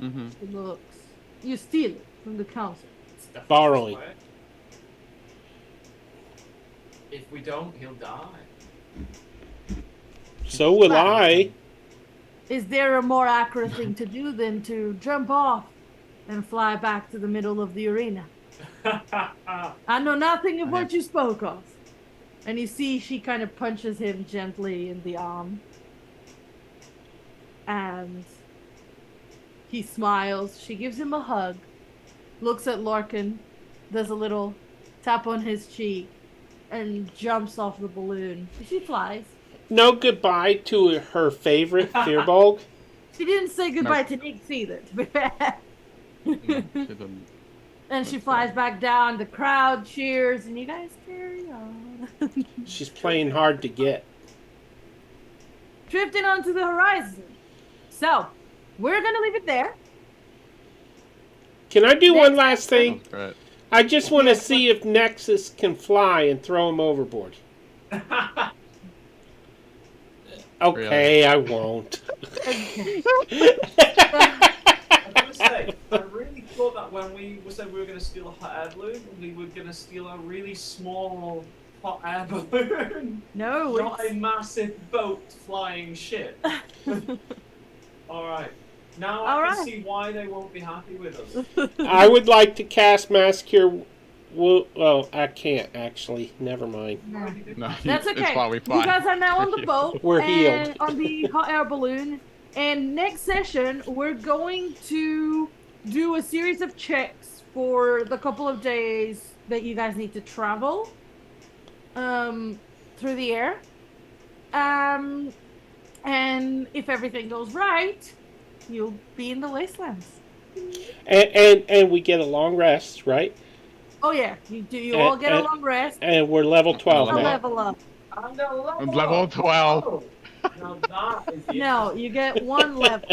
Mm-hmm. It looks. You steal it from the council." It's definitely Borrowing. this way. If we don't, he'll die. So will I. Is there a more accurate thing to do than to jump off and fly back to the middle of the arena? I know nothing of what you spoke of. And you see she kind of punches him gently in the arm. And he smiles. She gives him a hug. Looks at Larkin. Does a little tap on his cheek. And jumps off the balloon. She flies. No goodbye to her favorite, Fearbulk. She didn't say goodbye to Nick either, to be fair. She didn't. And she flies back down. The crowd cheers, and you guys carry on. She's playing hard to get. Drifting onto the horizon. So, we're gonna leave it there. Can I do one last That's thing? great. I just want to see if Nexus can fly and throw him overboard. Okay, I won't. Okay. I gotta say, I really thought that when we said we were gonna steal a hot air balloon, we were gonna steal a really small hot air balloon. No, Not it's... a massive boat flying ship. Alright. Now All I can right. see why they won't be happy with us. I would like to cast Mass Cure. Well, I can't actually. Never mind. No. No, That's it's okay. why we You fight. guys are now on the boat. We're and healed. on the hot air balloon. And next session, we're going to do a series of checks for the couple of days that you guys need to travel through the air. Um, and if everything goes right, you'll be in the wastelands. And we get a long rest, right? Oh yeah, you do. You And, all get a and, long rest. and we're level 12 A level now. up. level up. And a level, Level 12. Oh, now that is the No, interesting you get one level.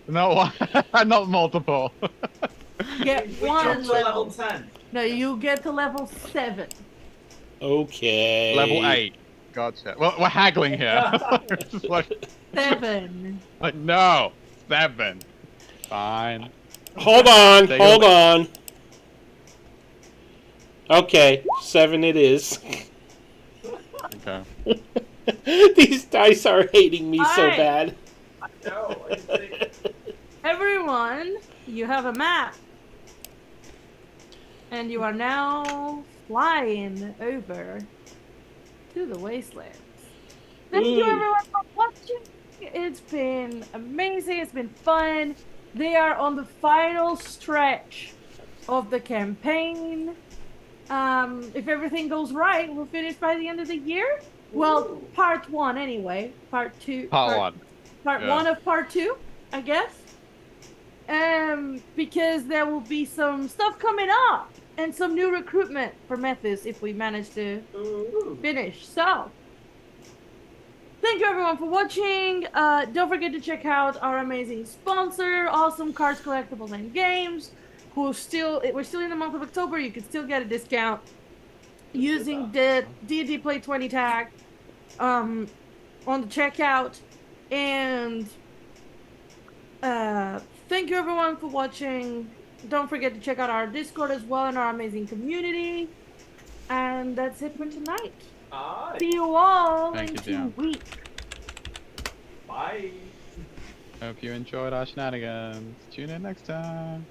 No, not multiple. You get We one jump to level level. 10. No, you get to level 7. Okay. Level 8. Gotcha. Well, we're haggling here. Just like, 7. no, 7. Fine. Hold on, Take it hold away. on. Okay, 7 it is. Okay. These dice are hating me so Alright. bad. No, I can see. Everyone, you have a map. And you are now flying over to the wastelands. Thank you Ooh. everyone for watching. It's been amazing. It's been fun. They are on the final stretch of the campaign. If everything goes right, we'll finish by the end of the year. Well, Ooh. part 1 anyway. Part 2. Part 1. Part Yeah. 1 of part 2, I guess. Because there will be some stuff coming up and some new recruitment for Methis if we manage to Ooh. finish. So, thank you everyone for watching. Don't forget to check out our amazing sponsor, Awesome Cards, Collectibles, and Games. We're still in the month of October. You can still get a discount using the D&D Play 20 tag on the checkout. And thank you everyone for watching. Don't forget to check out our Discord as well and our amazing community. And that's it for tonight. Aye. See you all Thank in you, 2 Jam. weeks. Bye. Hope you enjoyed our shenanigans. Tune in next time.